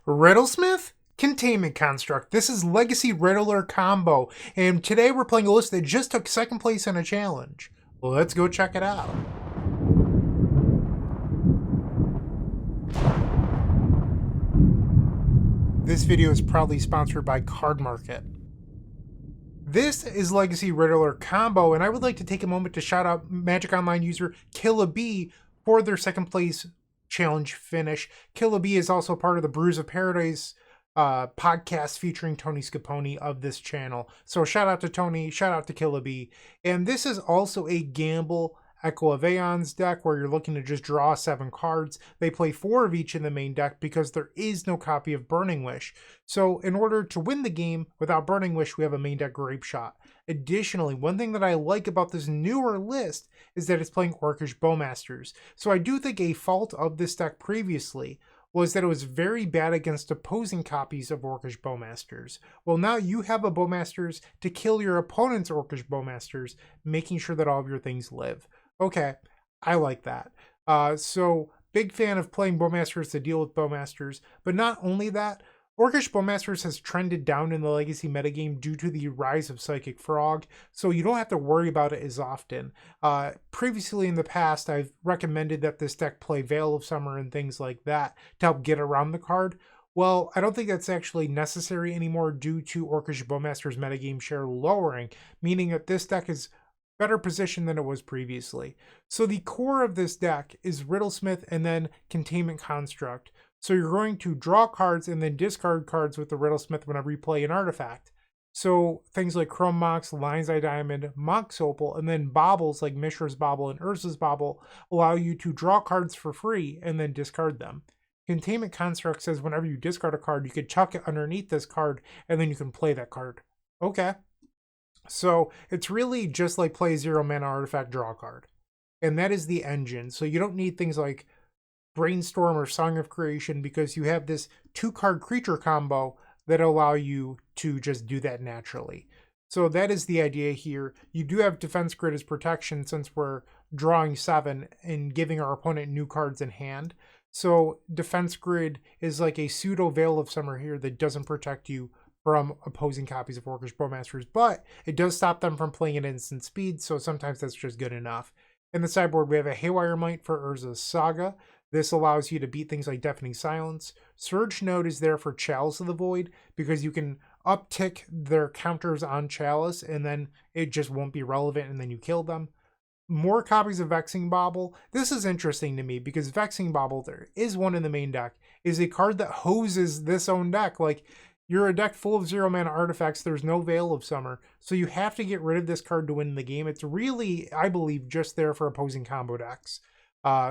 Riddlesmith Containment Construct. This is Legacy Riddler Combo, and today we're playing a list that just took second place in a challenge. Well, let's go check it out. This video is proudly sponsored by Card Market. This is Legacy Riddler Combo, and I would like to take a moment to shout out Magic Online user Killabee for their second place challenge finish. Killabee is also part of the Brews of Paradise podcast featuring Tony Scapone of this channel. So shout out to Tony, shout out to Killabee. And this is also a Gamble Echo of Aeons deck where you're looking to just draw 7 cards. They play 4 of each in the main deck because there is no copy of Burning Wish. So in order to win the game without Burning Wish, we have a main deck Grapeshot. Additionally, one thing that I like about this newer list is that it's playing Orcish Bowmasters. So I do think a fault of this deck previously was that it was very bad against opposing copies of Orcish Bowmasters. Well, now you have a Bowmasters to kill your opponent's Orcish Bowmasters, making sure that all of your things live. Okay, I like that. So big fan of playing Bowmasters to deal with Bowmasters, but not only that, Orcish Bowmasters has trended down in the Legacy metagame due to the rise of Psychic Frog, so you don't have to worry about it as often. Previously in the past, I've recommended that this deck play Veil of Summer and things like that to help get around the card. Well, I don't think that's actually necessary anymore due to Orcish Bowmasters metagame share lowering, meaning that this deck is better position than it was previously. So the core of this deck is Riddlesmith and then Containment Construct. So you're going to draw cards and then discard cards with the Riddlesmith whenever you play an artifact. So things like Chrome Mox, Lion's Eye Diamond, Mox Opal, and then baubles like Mishra's Bauble and Urza's Bauble allow you to draw cards for free and then discard them. Containment Construct says whenever you discard a card, you can chuck it underneath this card and then you can play that card. Okay. So it's really just like play a 0-mana artifact, draw a card. And that is the engine. So you don't need things like Brainstorm or Song of Creation because you have this 2-card creature combo that allow you to just do that naturally. So that is the idea here. You do have Defense Grid as protection since we're drawing 7 and giving our opponent new cards in hand. So Defense Grid is like a pseudo Veil of Summer here that doesn't protect you from opposing copies of Orcish Bowmasters, but it does stop them from playing at instant speed, so sometimes that's just good enough. In the sideboard, we have a Haywire Might for Urza's Saga. This allows you to beat things like Deafening Silence. Surge Node is there for Chalice of the Void, because you can uptick their counters on Chalice, and then it just won't be relevant, and then you kill them. More copies of Vexing Bauble. This is interesting to me, because Vexing Bauble, there is one in the main deck, is a card that hoses this own deck. Like, you're a deck full of 0-mana artifacts. There's no Veil of Summer. So you have to get rid of this card to win the game. It's really, I believe, just there for opposing combo decks.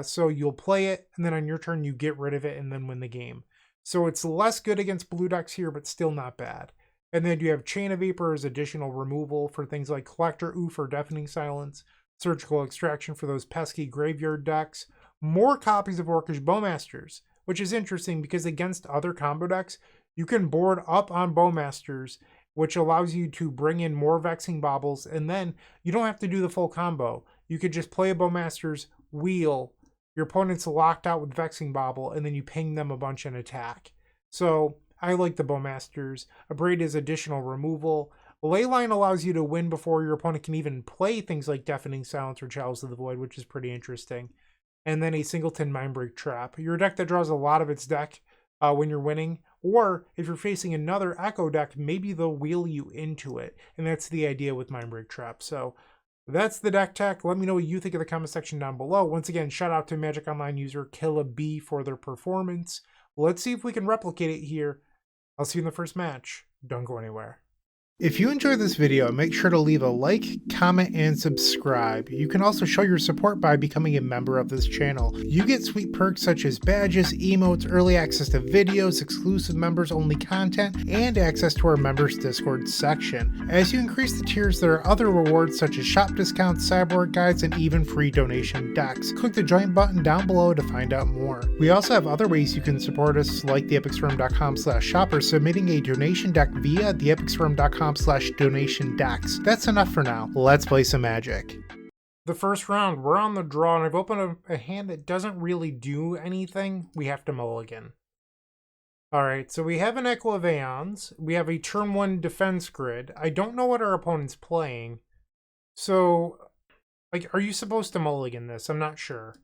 So you'll play it, and then on your turn, you get rid of it and then win the game. So it's less good against blue decks here, but still not bad. And then you have Chain of Vapor as additional removal for things like Collector Oof or Deafening Silence, Surgical Extraction for those pesky graveyard decks, more copies of Orcish Bowmasters, which is interesting because against other combo decks, you can board up on Bowmasters, which allows you to bring in more Vexing Baubles, and then you don't have to do the full combo. You could just play a Bowmasters, wheel, your opponent's locked out with Vexing Bauble, and then you ping them a bunch and attack. So I like the Bowmasters. Abrade is additional removal. Leyline allows you to win before your opponent can even play things like Deafening Silence or Chalice of the Void, which is pretty interesting. And then a Singleton Mindbreak Trap. You're a deck that draws a lot of its deck when you're winning, or if you're facing another Echo deck, maybe they'll wheel you into it, and that's the idea with Mindbreak Trap. So that's the deck tech. Let me know what you think in the comment section down below. Once again, shout out to Magic Online user Killabee for their performance. Let's see if we can replicate it here. I'll see you in the first match. Don't go anywhere. If you enjoyed this video, make sure to leave a like, comment, and subscribe. You can also show your support by becoming a member of this channel. You get sweet perks such as badges, emotes, early access to videos, exclusive members-only content, and access to our members Discord section. As you increase the tiers, there are other rewards such as shop discounts, sideboard guides, and even free donation decks. Click the join button down below to find out more. We also have other ways you can support us, like theepicstorm.com/shop or submitting a donation deck via theepicstorm.com/donation decks. That's enough for now. Let's play some Magic. The first round, we're on the draw, and I've opened a hand that doesn't really do anything. We have to mulligan. Alright, so we have an Echo of Aeons. We have a turn 1 defense grid. I don't know what our opponent's playing. So, like, are you supposed to mulligan this? I'm not sure.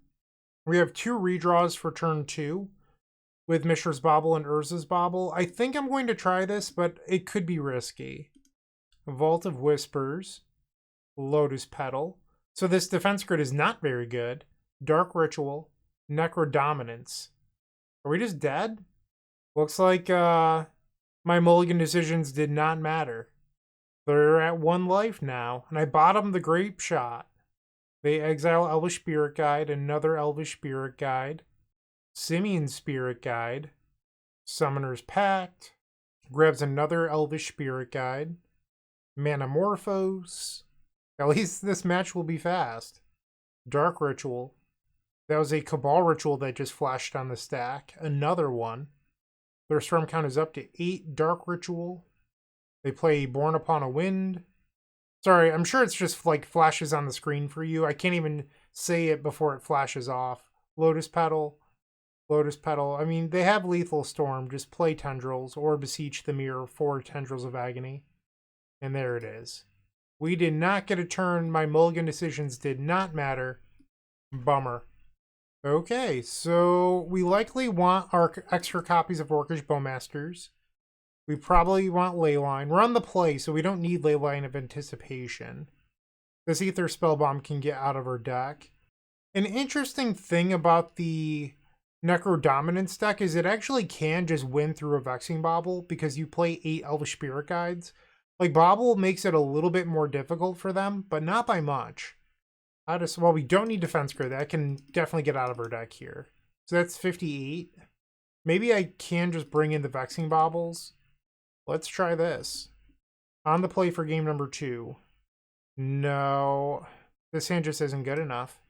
We have 2 redraws for turn 2 with Mishra's Bauble and Urza's Bauble. I think I'm going to try this, but it could be risky. Vault of Whispers. Lotus Petal. So this defense grid is not very good. Dark Ritual. Necrodominance. Are we just dead? Looks like my mulligan decisions did not matter. They're at 1 life now, and I bottomed the Grapeshot. They exile Elvish Spirit Guide, another Elvish Spirit Guide, Simian Spirit Guide, Summoner's Pact, grabs another Elvish Spirit Guide, Manamorphose. At least this match will be fast. Dark Ritual. That was a Cabal Ritual that just flashed on the stack. Another one. Their storm count is up to 8. Dark Ritual. They play Born Upon a Wind. Sorry, I'm sure it's just like flashes on the screen for you. I can't even say it before it flashes off. Lotus Petal. Lotus Petal. I mean, they have Lethal Storm. Just play Tendrils or Beseech the Mirror for Tendrils of Agony. And there it is. We did not get a turn. My mulligan decisions did not matter. Bummer. Okay, so we likely want our extra copies of Orcish Bowmasters. We probably want Leyline. We're on the play, so we don't need Leyline of Anticipation. This Ether Spellbomb can get out of our deck. An interesting thing about the Necrodominance deck is it actually can just win through a Vexing Bauble because you play 8 Elvish Spirit Guides. Like, Bauble makes it a little bit more difficult for them, but not by much. Well, we don't need Defense Grid. That can definitely get out of our deck here. So that's 58. Maybe I can just bring in the Vexing Baubles. Let's try this. On the play for game number 2. No. This hand just isn't good enough.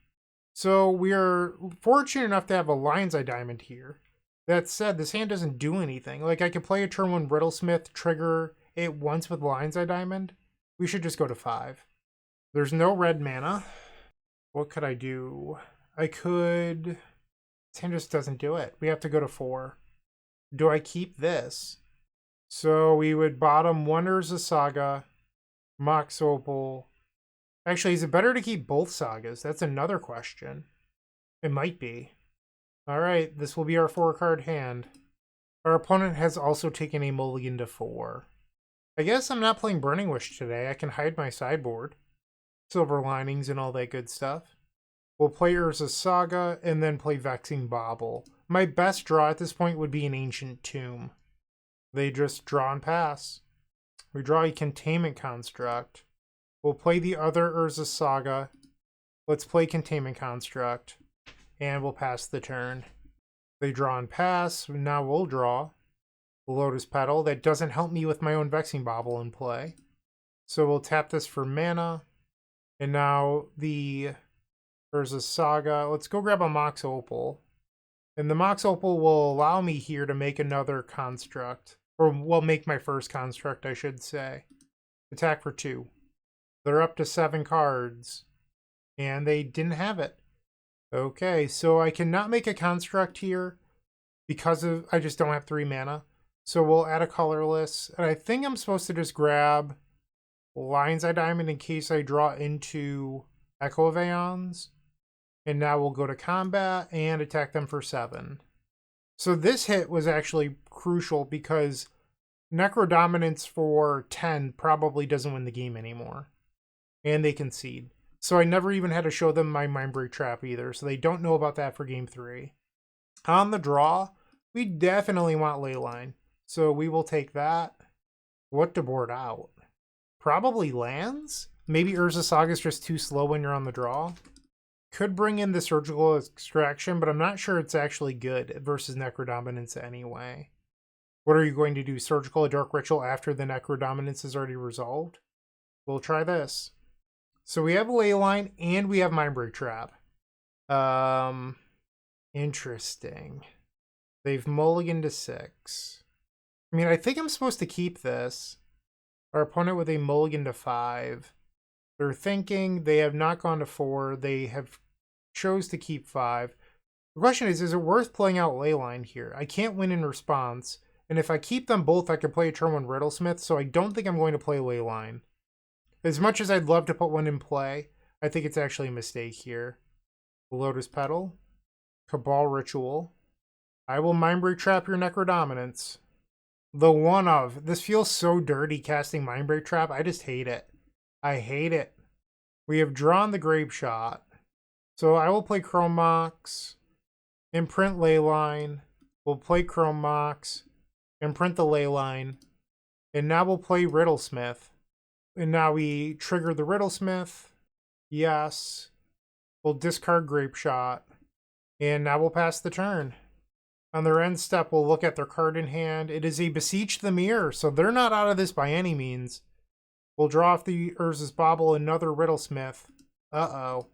So we are fortunate enough to have a Lion's Eye Diamond here. That said, this hand doesn't do anything. Like, I could play a turn 1 Riddlesmith, trigger it once with Lion's Eye Diamond. We should just go to 5. There's no red mana. What could I do? I could... This hand just doesn't do it. We have to go to 4. Do I keep this? So we would bottom one Urza Saga, Mox Opal. Actually, is it better to keep both Sagas? That's another question. It might be. Alright, this will be our 4-card hand. Our opponent has also taken a mulligan to 4. I guess I'm not playing Burning Wish today. I can hide my sideboard. Silver Linings and all that good stuff. We'll play Urza Saga and then play Vexing Bauble. My best draw at this point would be an Ancient Tomb. They just draw and pass. We draw a Containment Construct. We'll play the other Urza Saga. Let's play Containment Construct. And we'll pass the turn. They draw and pass. Now we'll draw. Lotus Petal. That doesn't help me with my own Vexing Bauble in play. So we'll tap this for mana. And now the Urza Saga. Let's go grab a Mox Opal. And the Mox Opal will allow me here to make another construct. Or, well, make my first construct, I should say. Attack for 2. They're up to 7 cards. And they didn't have it. Okay, so I cannot make a construct here because of I just don't have 3 mana. So we'll add a colorless. And I think I'm supposed to just grab Lion's Eye Diamond in case I draw into Echo of Aeons. And now we'll go to combat and attack them for 7. So this hit was actually crucial because Necrodominance for 10 probably doesn't win the game anymore. And they concede. So I never even had to show them my Mindbreak Trap either. So they don't know about that for game 3. On the draw, we definitely want Leyline. So we will take that. What to board out? Probably lands? Maybe Urza Saga is just too slow when you're on the draw. Could bring in the Surgical Extraction, but I'm not sure it's actually good versus Necrodominance anyway. What are you going to do? Surgical a Dark Ritual after the Necrodominance is already resolved? We'll try this. So we have Leyline and we have Mindbreak Trap. Interesting. They've mulliganed to 6. I mean, I think I'm supposed to keep this. Our opponent with a mulligan to 5. They're thinking they have not gone to 4. They have chose to keep 5. The question is it worth playing out Leyline here? I can't win in response. And if I keep them both, I can play a turn 1 Riddlesmith, so I don't think I'm going to play Leyline. As much as I'd love to put one in play, I think it's actually a mistake here. Lotus Petal. Cabal Ritual. I will Mindbreak Trap your Necrodominance. The one of. This feels so dirty casting Mindbreak Trap. I just hate it. I hate it. We have drawn the Grapeshot. So I will play Chrome Mox. Imprint Leyline. We'll play Chrome Mox. Imprint the Leyline. And now we'll play Riddlesmith. And now we trigger the Riddlesmith. Yes. We'll discard Grapeshot. And now we'll pass the turn. On their end step, we'll look at their card in hand. It is a Beseech the Mirror, so they're not out of this by any means. We'll draw off the Urza's Bauble, another Riddlesmith. Uh-oh.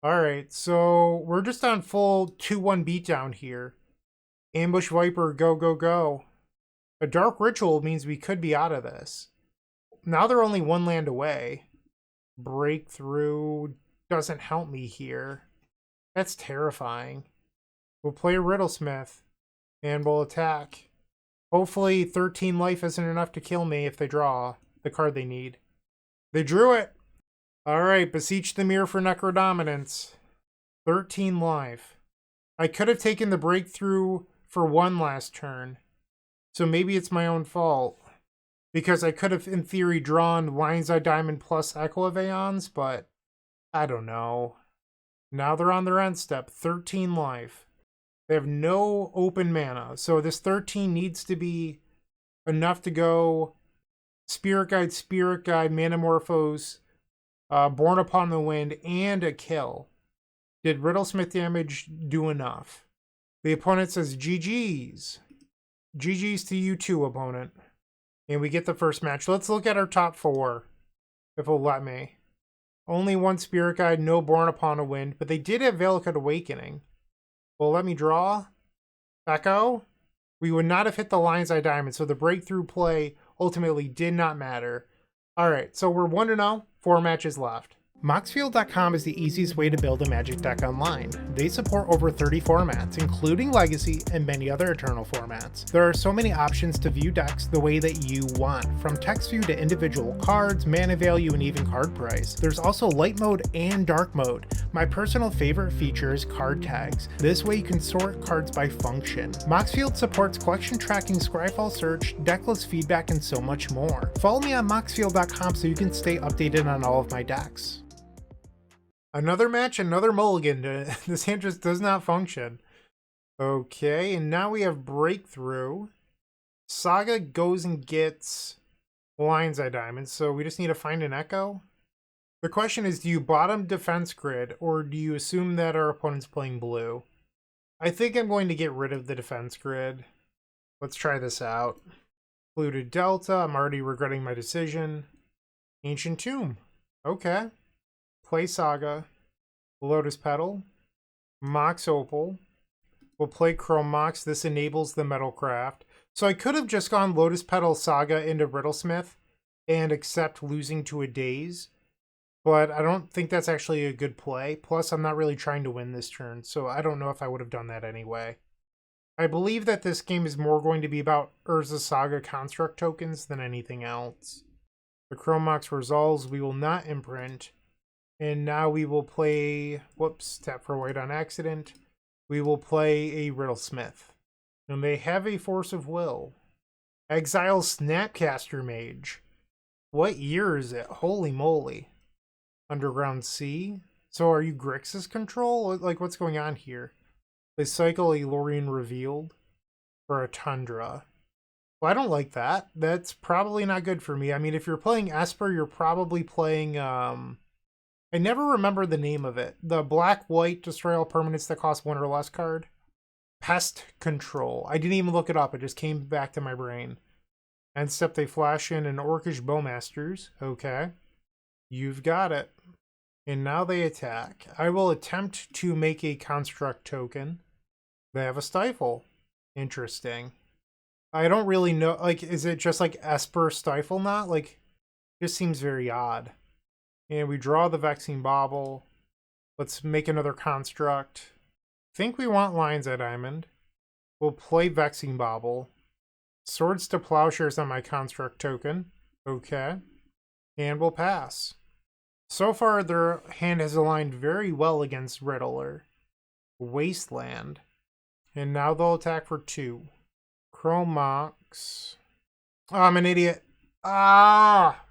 Alright, so we're just on full 2-1 beatdown here. Ambush Viper, go, go, go. A Dark Ritual means we could be out of this. Now they're only 1 land away. Breakthrough doesn't help me here. That's terrifying. We'll play Riddlesmith, and we'll attack. Hopefully 13 life isn't enough to kill me if they draw the card they need. They drew it! Alright, Beseech the Mirror for Necrodominance. 13 life. I could have taken the Breakthrough for 1 last turn, so maybe it's my own fault. Because I could have, in theory, drawn Lion's Eye Diamond plus Echo of Aeons, but I don't know. Now they're on their end step, 13 life. They have no open mana, so this 13 needs to be enough to go Spirit Guide, Manamorphose, Born Upon the Wind, and a kill. Did Riddlesmith damage do enough? The opponent says GG's. GG's to you too, opponent. And we get the first match. Let's look at our top 4, if it'll let me. Only 1 Spirit Guide, no Born Upon a Wind, but they did have Valakut Awakening. Well, let me draw. Echo. We would not have hit the Lion's Eye Diamond, so the breakthrough play ultimately did not matter. Alright, so we're 1-0, 4 matches left. Moxfield.com is the easiest way to build a Magic deck online. They support over 30 formats, including Legacy and many other Eternal formats. There are so many options to view decks the way that you want, from text view to individual cards, mana value, and even card price. There's also light mode and dark mode. My personal favorite feature is card tags. This way you can sort cards by function. Moxfield supports collection tracking, Scryfall search, decklist feedback, and so much more. Follow me on Moxfield.com so you can stay updated on all of my decks. Another match, another mulligan. This hand just does not function. Okay, and now we have Breakthrough. Saga goes and gets Lion's Eye Diamond, so we just need to find an Echo. The question is, do you bottom defense grid, or do you assume that our opponent's playing blue? I think I'm going to get rid of the defense grid. Let's try this out. Blue to Delta, I'm already regretting my decision. Ancient Tomb. Okay. Play Saga, Lotus Petal, Mox Opal. We'll play Chrome Mox. This enables the Metalcraft. So I could have just gone Lotus Petal, Saga into Riddlesmith and accept losing to a Daze, but I don't think that's actually a good play. Plus, I'm not really trying to win this turn, so I don't know if I would have done that anyway. I believe that this game is more going to be about Urza Saga construct tokens than anything else. The Chrome Mox resolves. We will not imprint. And now we will play, whoops, tap for white on accident. We will play a Riddlesmith. And they have a Force of Will. Exile Snapcaster Mage. What year is it? Holy moly. Underground Sea? So are you Grixis control? Like, what's going on here? They cycle a Lorien Revealed for a Tundra. Well, I don't like that. That's probably not good for me. I mean, if you're playing Esper, you're probably playing, I never remember the name of it. The black-white destroy all permanents that cost 1 or less card. Pest Control. I didn't even look it up. It just came back to my brain. End step, they flash in an Orcish Bowmasters. Okay. You've got it. And now they attack. I will attempt to make a construct token. They have a Stifle. Interesting. I don't really know. Like, is it just like Esper Stifle Knot? Like, it just seems very odd. And we draw the Vexing Bauble. Let's make another construct. I think we want Lion's Eye Diamond. We'll play Vexing Bauble. Swords to Plowshares on my Construct token. Okay. And we'll pass. So far, their hand has aligned very well against Riddler. Wasteland. And now they'll attack for 2. Chrome Mox. Oh, I'm an idiot. Ah!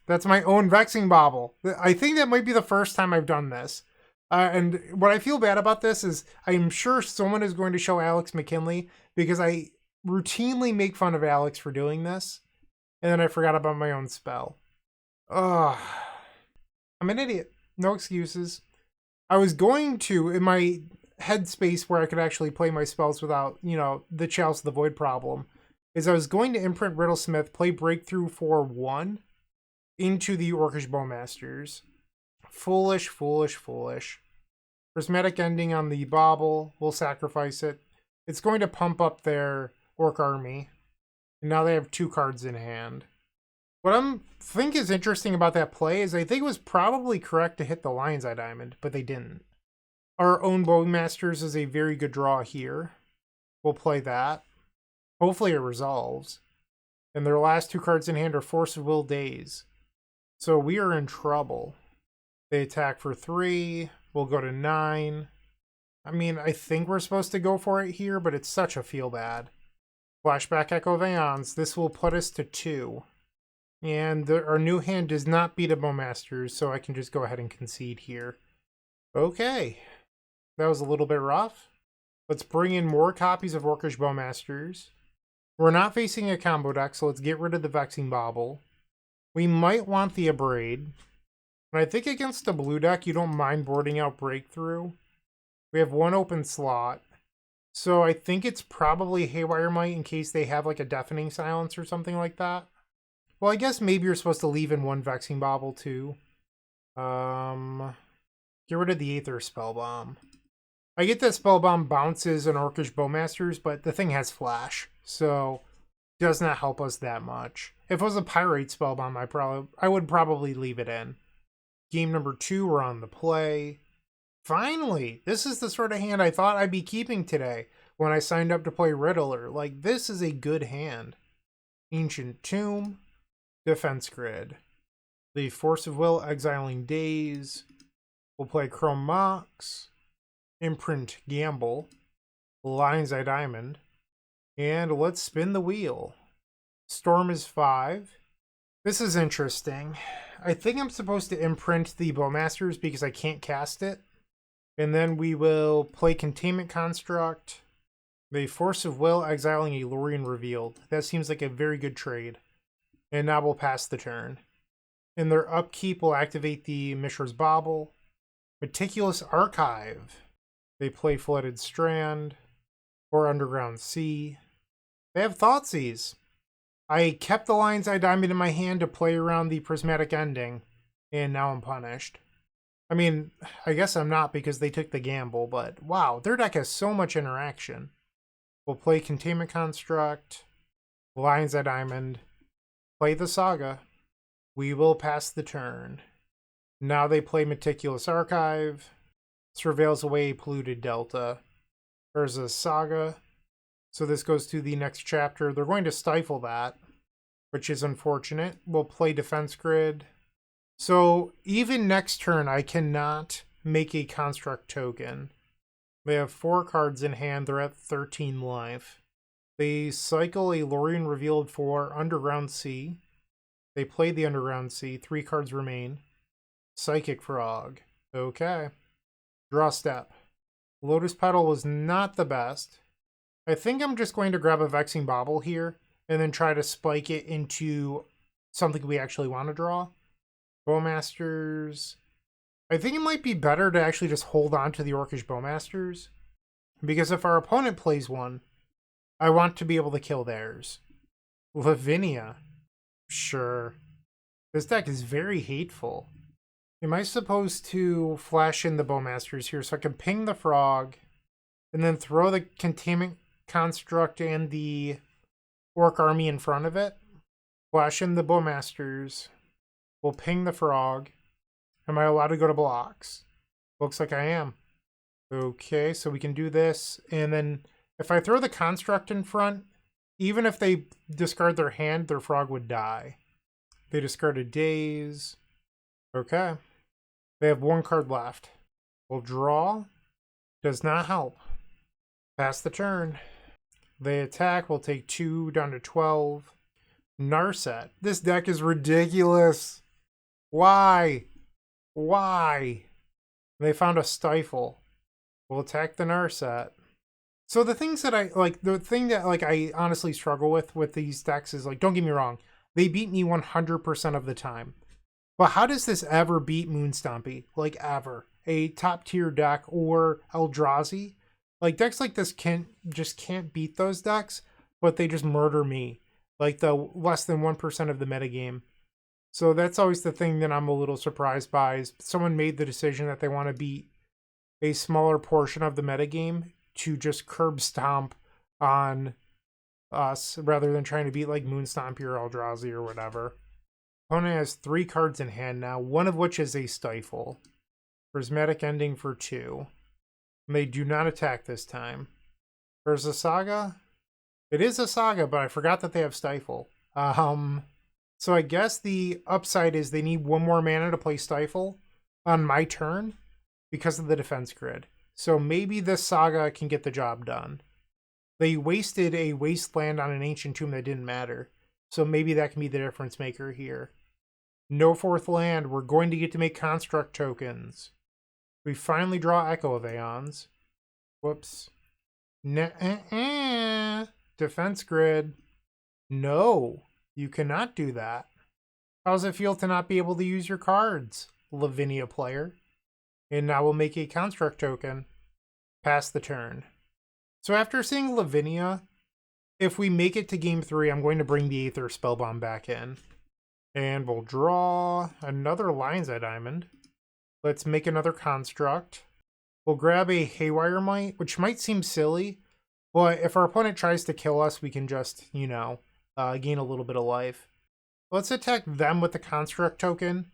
That's my own Vexing Bauble. I think that might be the first time I've done this. And what I feel bad about this is I'm sure someone is going to show Alex McKinley because I routinely make fun of Alex for doing this. And then I forgot about my own spell. Ugh. I'm an idiot. No excuses. I was going to, in my headspace where I could actually play my spells without, the Chalice of the Void problem, is I was going to imprint Riddlesmith, play Breakthrough for 1 into the Orcish Bowmasters. Foolish, foolish, foolish. Prismatic Ending on the Bauble. We'll sacrifice it. It's going to pump up their Orc army. And now they have 2 cards in hand. What I think is interesting about that play is I think it was probably correct to hit the Lion's Eye Diamond, but they didn't. Our own Bowmasters is a very good draw here. We'll play that. Hopefully it resolves. And their last 2 cards in hand are Force of Will, Daze. So we are in trouble. They attack for 3. We'll go to 9. I mean, I think we're supposed to go for it here, but it's such a feel bad. Flashback Echo of Aeons. This will put us to 2. And our new hand does not beat a Bowmasters, so I can just go ahead and concede here. Okay. That was a little bit rough. Let's bring in more copies of Orcish Bowmasters. We're not facing a combo deck, so let's get rid of the Vexing Bauble. We might want the Abrade. And I think against a blue deck, you don't mind boarding out Breakthrough. We have 1 open slot. So I think it's probably Haywire Might in case they have like a Deafening Silence or something like that. Well, I guess maybe you're supposed to leave in 1 Vexing Bauble too. Get rid of the Aether Spellbomb. I get that Spellbomb bounces an Orcish Bowmasters, but the thing has Flash, so it does not help us that much. If it was a Pyrite Spellbomb, I would probably leave it in. Game number 2, we're on the play. Finally! This is the sort of hand I thought I'd be keeping today when I signed up to play Riddler. Like, this is a good hand. Ancient Tomb. Defense Grid. The Force of Will, Exiling Daze. We'll play Chrome Mox. Imprint Gamble. Lion's Eye Diamond. And let's spin the wheel. Storm is 5. This is interesting. I think I'm supposed to imprint the Bowmasters because I can't cast it. And then we will play Containment Construct. The Force of Will, exiling a Lorien Revealed. That seems like a very good trade. And now we'll pass the turn. In their upkeep, we'll activate the Mishra's Bauble. Meticulous Archive. They play Flooded Strand. Or Underground Sea. They have Thoughtseize. I kept the Lion's Eye Diamond in my hand to play around the Prismatic Ending. And now I'm punished. I mean, I guess I'm not because they took the gamble, but wow, their deck has so much interaction. We'll play Containment Construct, Lion's Eye Diamond, play the Saga. We will pass the turn. Now they play Meticulous Archive, surveils away Polluted Delta. Urza Saga. So this goes to the next chapter. They're going to stifle that, which is unfortunate. We'll play Defense Grid. So even next turn, I cannot make a Construct token. They have 4 cards in hand. They're at 13 life. They cycle a Lorien Revealed for Underground Sea. They play the Underground Sea. 3 cards remain. Psychic Frog. Okay. Draw step. Lotus Petal was not the best. I think I'm just going to grab a Vexing Bauble here and then try to spike it into something we actually want to draw. Bowmasters. I think it might be better to actually just hold on to the Orcish Bowmasters, because if our opponent plays one, I want to be able to kill theirs. Lavinia. Sure. This deck is very hateful. Am I supposed to flash in the Bowmasters here so I can ping the frog and then throw the Containment Construct and the Orc army in front of it? Flash in the Bowmasters. We'll ping the frog. Am I allowed to go to blocks? Looks like I am. Okay, so we can do this. And then if I throw the Construct in front, Even if they discard their hand, their frog would die. They discarded Daze. Okay. They have one card left. We'll draw. Does not help. Pass the turn. They attack. We'll take 2 down to 12. Narset. This deck is ridiculous. Why? Why? They found a Stifle. We'll attack the Narset. So the things that the thing that I honestly struggle with these decks is don't get me wrong, they beat me 100% of the time. But how does this ever beat Moonstompy? Ever. A top tier deck or Eldrazi? Decks like this can't beat those decks, but they just murder me. The less than 1% of the metagame. So that's always the thing that I'm a little surprised by, is someone made the decision that they want to beat a smaller portion of the metagame to just curb stomp on us rather than trying to beat Moonstompy or Eldrazi or whatever. Opponent has 3 cards in hand now, one of which is a Stifle. Prismatic Ending for 2. And they do not attack this time. There's a Saga. It is a Saga, but I forgot that they have Stifle. So I guess the upside is they need 1 more mana to play Stifle on my turn because of the defense grid. So maybe this Saga can get the job done. They wasted a Wasteland on an Ancient Tomb that didn't matter. So maybe that can be the difference maker here. No 4th land. We're going to get to make construct tokens. We finally draw Echo of Aeons. Whoops. Defense grid. No, you cannot do that. How does it feel to not be able to use your cards, Lavinia player? And now we'll make a construct token. Pass the turn. So after seeing Lavinia, if we make it to game 3, I'm going to bring the Aether Spellbomb back in. And we'll draw another Lion's Eye Diamond. Let's make another construct. We'll grab a Haywire Might, which might seem silly, but if our opponent tries to kill us, we can just, gain a little bit of life. Let's attack them with the construct token,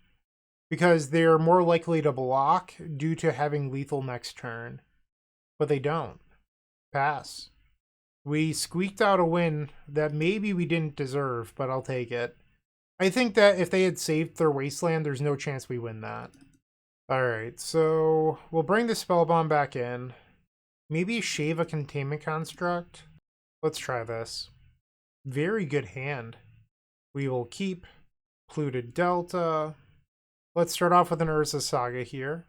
because they're more likely to block due to having lethal next turn. But they don't. Pass. We squeaked out a win that maybe we didn't deserve, but I'll take it. I think that if they had saved their Wasteland, there's no chance we win that. Alright, so we'll bring the Spellbomb back in. Maybe shave a Containment Construct. Let's try this. Very good hand. We will keep Polluted Delta. Let's start off with an Urza Saga here.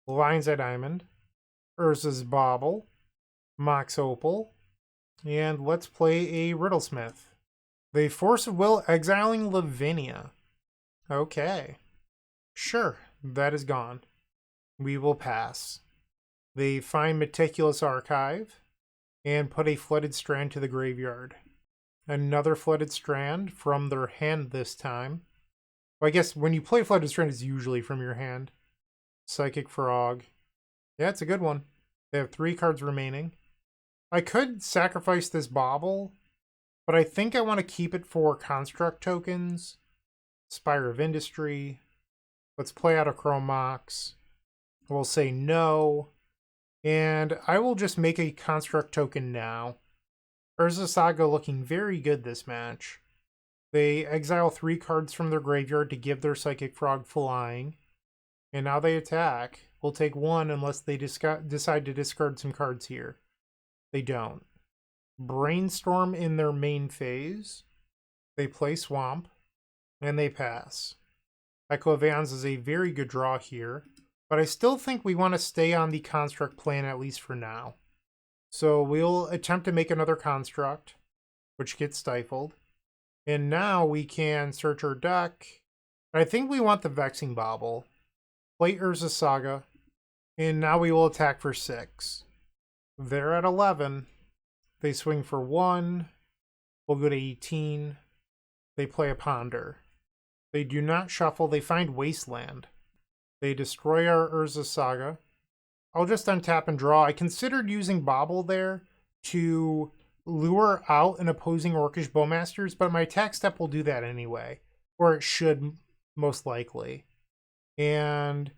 Lion's Eye Diamond. Urza's Bauble. Mox Opal. And let's play a Riddlesmith. They Force of Will exiling Lavinia. Okay. Sure, that is gone. We will pass. They find Meticulous Archive and put a Flooded Strand to the graveyard. Another Flooded Strand from their hand this time. Well, I guess when you play Flooded Strand, it's usually from your hand. Psychic Frog. Yeah, it's a good one. They have 3 cards remaining. I could sacrifice this Bauble, but I think I want to keep it for construct tokens. Spire of Industry. Let's play out a Chrome Mox. We'll say no. And I will just make a construct token now. Urza Saga looking very good this match. They exile 3 cards from their graveyard to give their Psychic Frog flying. And now they attack. We'll take 1 unless they decide to discard some cards here. They don't. Brainstorm in their main phase. They play Swamp. And they pass. Echo of Aeons is a very good draw here. But I still think we want to stay on the construct plan at least for now. So we'll attempt to make another construct, which gets stifled. And now we can search our deck. I think we want the Vexing Bauble. Play Urza Saga. And now we will attack for 6. They're at 11. They swing for 1. We'll go to 18. They play a Ponder. They do not shuffle. They find Wasteland. They destroy our Urza Saga. I'll just untap and draw. I considered using Bauble there to lure out an opposing Orcish Bowmasters, but my attack step will do that anyway. Or it should, most likely. And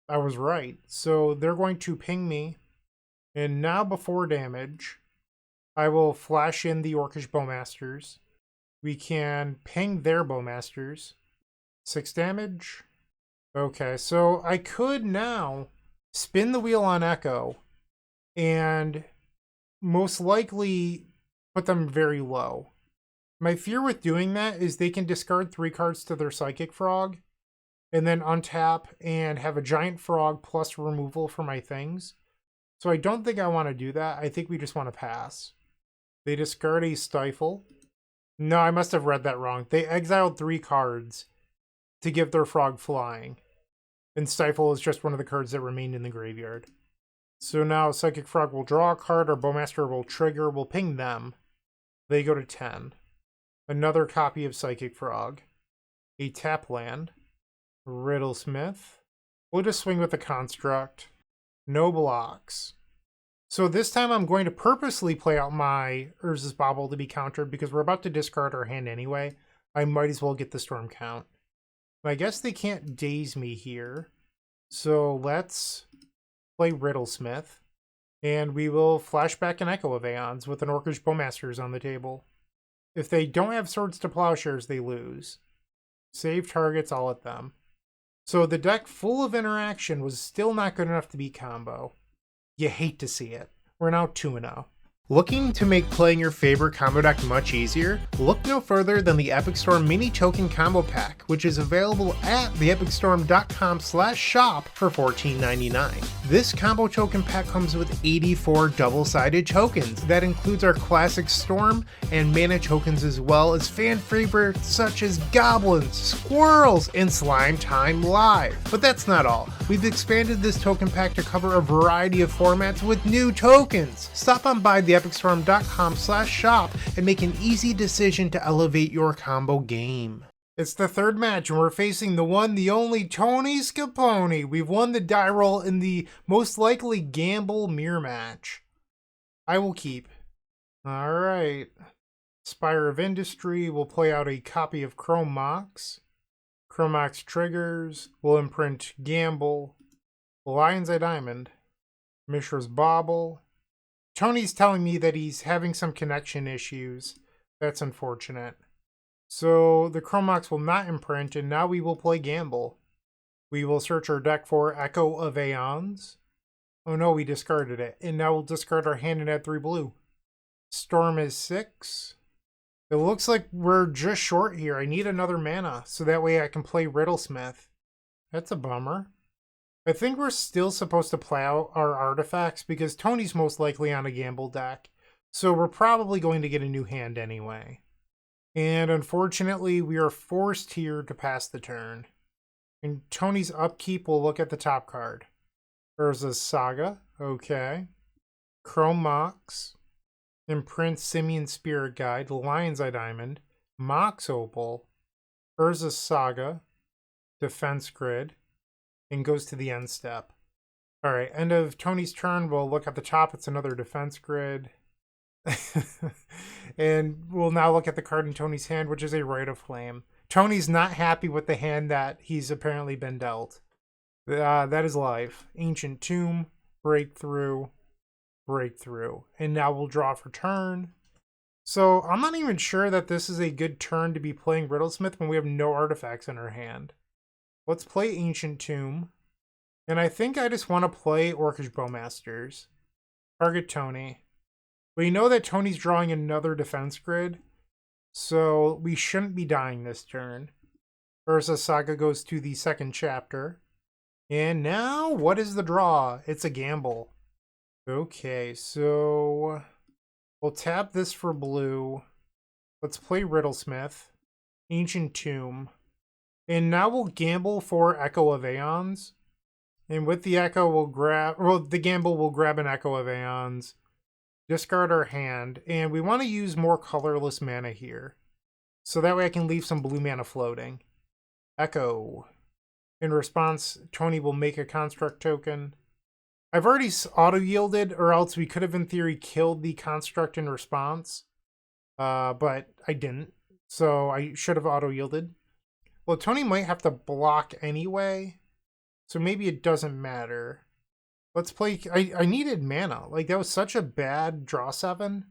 I was right. So they're going to ping me. And now before damage, I will flash in the Orcish Bowmasters. We can ping their Bowmasters. 6 damage. Okay, so I could now spin the wheel on Echo and most likely put them very low. My fear with doing that is they can discard 3 cards to their Psychic Frog and then untap and have a giant frog plus removal for my things. So I don't think I want to do that. I think we just want to pass. They discard a Stifle. No, I must have read that wrong. They exiled 3 cards to give their frog flying. And Stifle is just one of the cards that remained in the graveyard. So now Psychic Frog will draw a card, or Bowmaster will trigger, we'll ping them. They go to 10. Another copy of Psychic Frog. A tap land. Riddlesmith. We'll just swing with the Construct. No blocks. So this time I'm going to purposely play out my Urza's Bauble to be countered because we're about to discard our hand anyway. I might as well get the Storm count. I guess they can't daze me here. So let's play Riddlesmith. And we will flashback an Echo of Aeons with an Orcish Bowmasters on the table. If they don't have Swords to Plowshares, they lose. Save targets, all at them. So the deck full of interaction was still not good enough to beat Combo. You hate to see it. We're now 2-0. Looking to make playing your favorite combo deck much easier? Look no further than the Epic Storm Mini Token Combo Pack, which is available at theepicstorm.com/shop for $14.99. This combo token pack comes with 84 double-sided tokens. That includes our classic Storm and mana tokens, as well as fan favorites such as Goblins, Squirrels, and Slime Time Live. But that's not all. We've expanded this token pack to cover a variety of formats with new tokens. Stop on by theepicstorm.com/shop and make an easy decision to elevate your combo game. It's the third match and we're facing the one, the only Tony Scapone. We've won the die roll in the most likely Gamble mirror match. I will keep. Alright. Spire of Industry will play out a copy of Chrome Mox. Chrome Mox triggers. We'll imprint Gamble. Lion's Eye Diamond. Mishra's Bauble. Tony's telling me that he's having some connection issues. That's unfortunate. So the Chrome Mox will not imprint, and now we will play Gamble. We will search our deck for Echo of Aeons. Oh no, we discarded it. And now we'll discard our hand and add 3 blue. Storm is 6. It looks like we're just short here. I need another mana, so that way I can play Riddlesmith. That's a bummer. I think we're still supposed to play out our artifacts because Tony's most likely on a Gamble deck. So we're probably going to get a new hand anyway. And unfortunately, we are forced here to pass the turn. In Tony's upkeep, we'll look at the top card. Urza's Saga. Okay. Chrome Mox. Imprint Simian Spirit Guide. Lion's Eye Diamond. Mox Opal. Urza's Saga. Defense Grid. And goes to the end step. Alright, end of Tony's turn. We'll look at the top. It's another defense grid. And we'll now look at the card in Tony's hand, which is a Rite of Flame. Tony's not happy with the hand that he's apparently been dealt. That is life. Ancient Tomb, Breakthrough, Breakthrough. And now we'll draw for turn. So I'm not even sure that this is a good turn to be playing Riddlesmith when we have no artifacts in our hand. Let's play Ancient Tomb. And I think I just want to play Orcish Bowmasters. Target Tony. We know that Tony's drawing another defense grid, so we shouldn't be dying this turn. Urza Saga goes to the second chapter. And now, what is the draw? It's a Gamble. Okay, so we'll tap this for blue. Let's play Riddlesmith. Ancient Tomb. And now we'll Gamble for Echo of Aeons. And with the Echo, we'll grab... Well, the Gamble will grab an Echo of Aeons. Discard our hand. And we want to use more colorless mana here. So that way I can leave some blue mana floating. Echo. In response, Tony will make a Construct token. I've already auto-yielded, or else we could have, in theory, killed the Construct in response. But I didn't. So I should have auto-yielded. Well, Tony might have to block anyway, so maybe it doesn't matter. Let's play... I needed mana. Like, that was such a bad draw 7.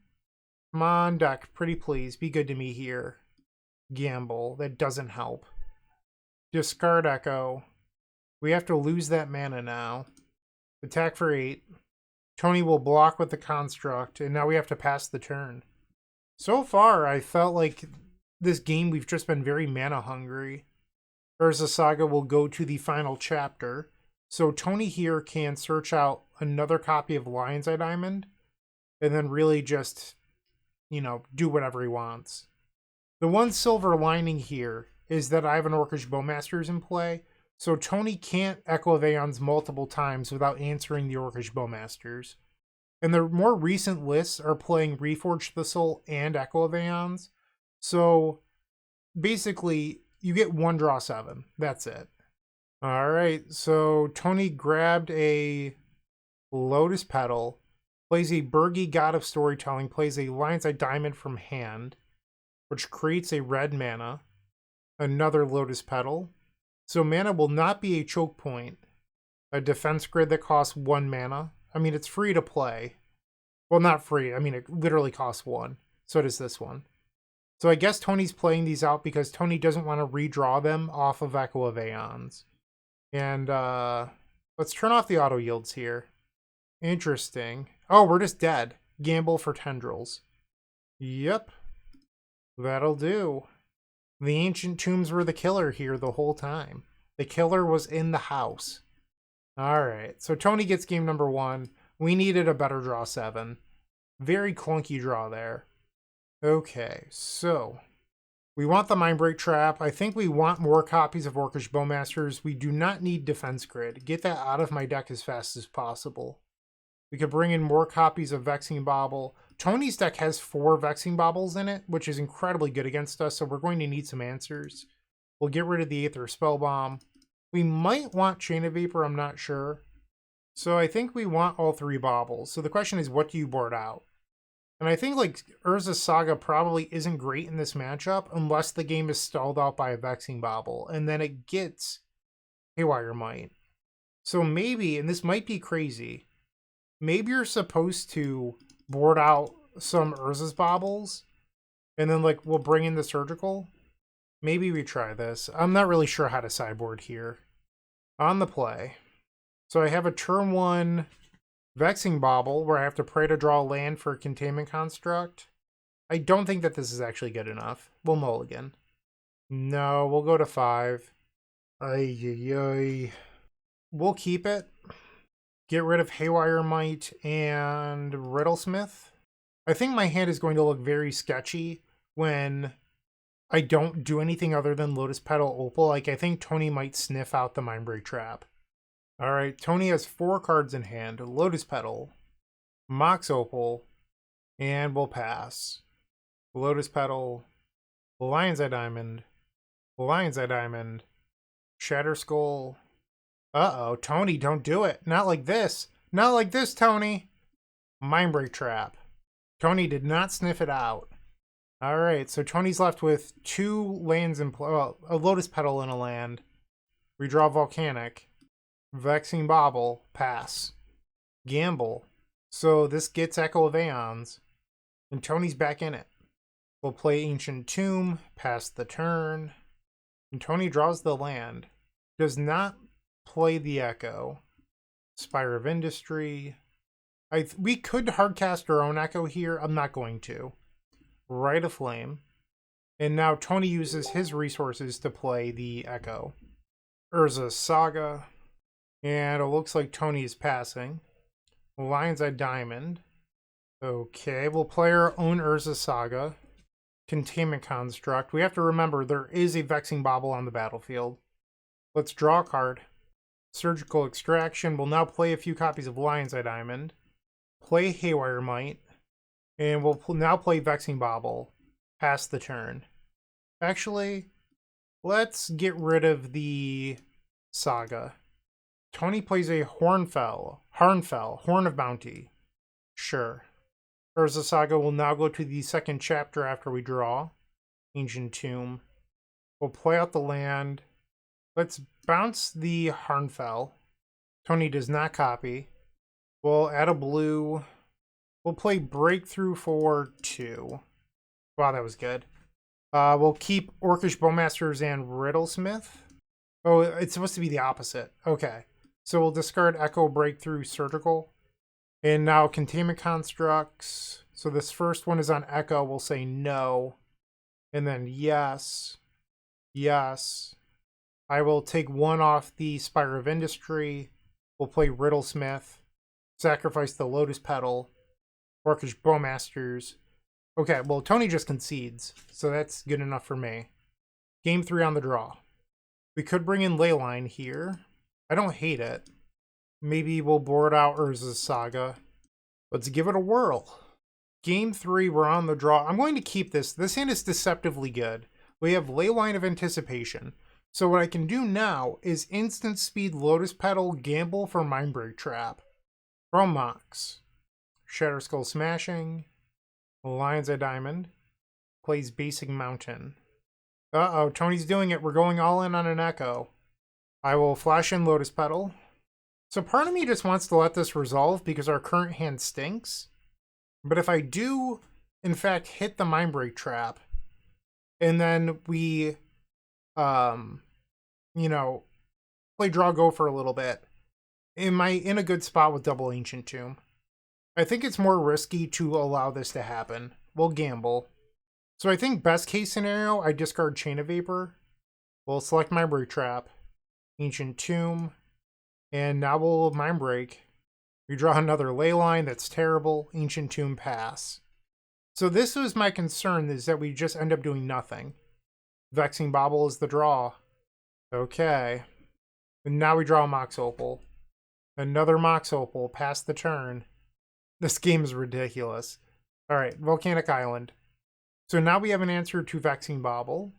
Come on, deck. Pretty please. Be good to me here. Gamble. That doesn't help. Discard Echo. We have to lose that mana now. Attack for 8. Tony will block with the construct, and now we have to pass the turn. So far, I felt like this game we've just been very mana hungry. Urza Saga will go to the final chapter. So Tony here can search out another copy of Lion's Eye Diamond, and then really just, you know, do whatever he wants. The one silver lining here is that I have an Orcish Bowmasters in play, so Tony can't Echo of Aeons multiple times without answering the Orcish Bowmasters. And the more recent lists are playing Reforged Thistle and Echo of Aeons, so basically you get 1 draw 7. That's it. Alright, so Tony grabbed a Lotus Petal, plays a Burgi God of Storytelling, plays a Lion's Eye Diamond from hand, which creates a red mana, another Lotus Petal. So mana will not be a choke point. A defense grid that costs 1 mana. I mean, it's free to play. Well, not free. I mean, it literally costs 1. So does this one. So I guess Tony's playing these out because Tony doesn't want to redraw them off of Echo of Aeons. And let's turn off the auto yields here. Interesting. Oh, we're just dead. Gamble for Tendrils. Yep. That'll do. The Ancient Tombs were the killer here the whole time. The killer was in the house. Alright, so Tony gets game number 1. We needed a better draw 7. Very clunky draw there. Okay, so we want the Mindbreak Trap. I think we want more copies of Orcish Bowmasters. We do not need Defense Grid. Get that out of my deck as fast as possible. We could bring in more copies of Vexing Bauble. Tony's deck has 4 Vexing Baubles in it, which is incredibly good against us, so we're going to need some answers. We'll get rid of the Aether Spellbomb. We might want Chain of Vapor, I'm not sure. So I think we want all 3 Baubles. So the question is, what do you board out? And I think like Urza Saga probably isn't great in this matchup unless the game is stalled out by a Vexing Bauble, and then it gets Haywire Might. So maybe, and this might be crazy, maybe you're supposed to board out some Urza's Baubles, and then like we'll bring in the Surgical. Maybe we try this. I'm not really sure how to sideboard here. On the play. So I have a turn 1 Vexing Bauble where I have to pray to draw land for a Containment Construct. I don't think that this is actually good enough. We'll mulligan. No, we'll go to 5. Ay, ay, ay. We'll keep it. Get rid of Haywire Might and Riddlesmith. I think my hand is going to look very sketchy when I don't do anything other than Lotus Petal Opal. Like, I think Tony might sniff out the Mindbreak Trap. Alright, Tony has 4 cards in hand. Lotus Petal, Mox Opal, and we'll pass. Lotus Petal, Lion's Eye Diamond, Lion's Eye Diamond, Shatter Skull. Uh-oh, Tony, don't do it. Not like this. Not like this, Tony. Mindbreak Trap. Tony did not sniff it out. Alright, so Tony's left with 2 lands in play. Well, a Lotus Petal in a land. We draw Volcanic. Vexing Bauble. Pass. Gamble. So this gets Echo of Aeons. And Tony's back in it. We'll play Ancient Tomb. Pass the turn. And Tony draws the land. Does not play the Echo. Spire of Industry. We could hardcast our own Echo here. I'm not going to. Rite of Flame. And now Tony uses his resources to play the Echo. Urza Saga. And it looks like Tony is passing. Lion's Eye Diamond. Okay, we'll play our own Urza Saga. Containment Construct. We have to remember there is a Vexing Bauble on the battlefield. Let's draw a card. Surgical Extraction. We'll now play a few copies of Lion's Eye Diamond. Play Haywire Might. And we'll now play Vexing Bauble. Pass the turn. Actually, let's get rid of the Saga. Tony plays a Harnfell, Horn of Bounty. Sure. Urza Saga will now go to the second chapter after we draw. Ancient Tomb. We'll play out the land. Let's bounce the Harnfell. Tony does not copy. We'll add a blue. We'll play Breakthrough for 2. Wow, that was good. We'll keep Orcish Bowmasters and Riddlesmith. Oh, it's supposed to be the opposite. Okay. So we'll discard Echo, Breakthrough, Surgical. And now Containment Constructs. So this first one is on Echo. We'll say no. And then yes. Yes. I will take 1 off the Spire of Industry. We'll play Riddlesmith. Sacrifice the Lotus Petal. Orcish Bowmasters. Okay, well, Tony just concedes, so that's good enough for me. Game 3 on the draw. We could bring in Leyline here. I don't hate it. Maybe we'll board out Urza's Saga. Let's give it a whirl. Game 3, we're on the draw. I'm going to keep this. This hand is deceptively good. We have Leyline of Anticipation. So what I can do now is instant speed Lotus Petal, Gamble for Mindbreak Trap. From Mox. Shatter Skull Smashing. Lion's Eye Diamond. Plays Basic Mountain. Uh-oh, Tony's doing it. We're going all in on an Echo. I will flash in Lotus Petal. So part of me just wants to let this resolve because our current hand stinks. But if I do, in fact, hit the Mindbreak Trap, and then we, you know, play draw go for a little bit, am I in a good spot with double Ancient Tomb? I think it's more risky to allow this to happen. We'll gamble. So I think best case scenario, I discard Chain of Vapor. We'll select Mindbreak Trap, Ancient Tomb, and now we'll Mindbreak. We draw another Leyline, that's terrible. Ancient Tomb, pass. So this was my concern, is that we just end up doing nothing. Vexing Bauble is the draw. Okay. And now we draw a Mox Opal. Another Mox Opal, pass the turn. This game is ridiculous. Alright, Volcanic Island. So now we have an answer to Vexing Bauble.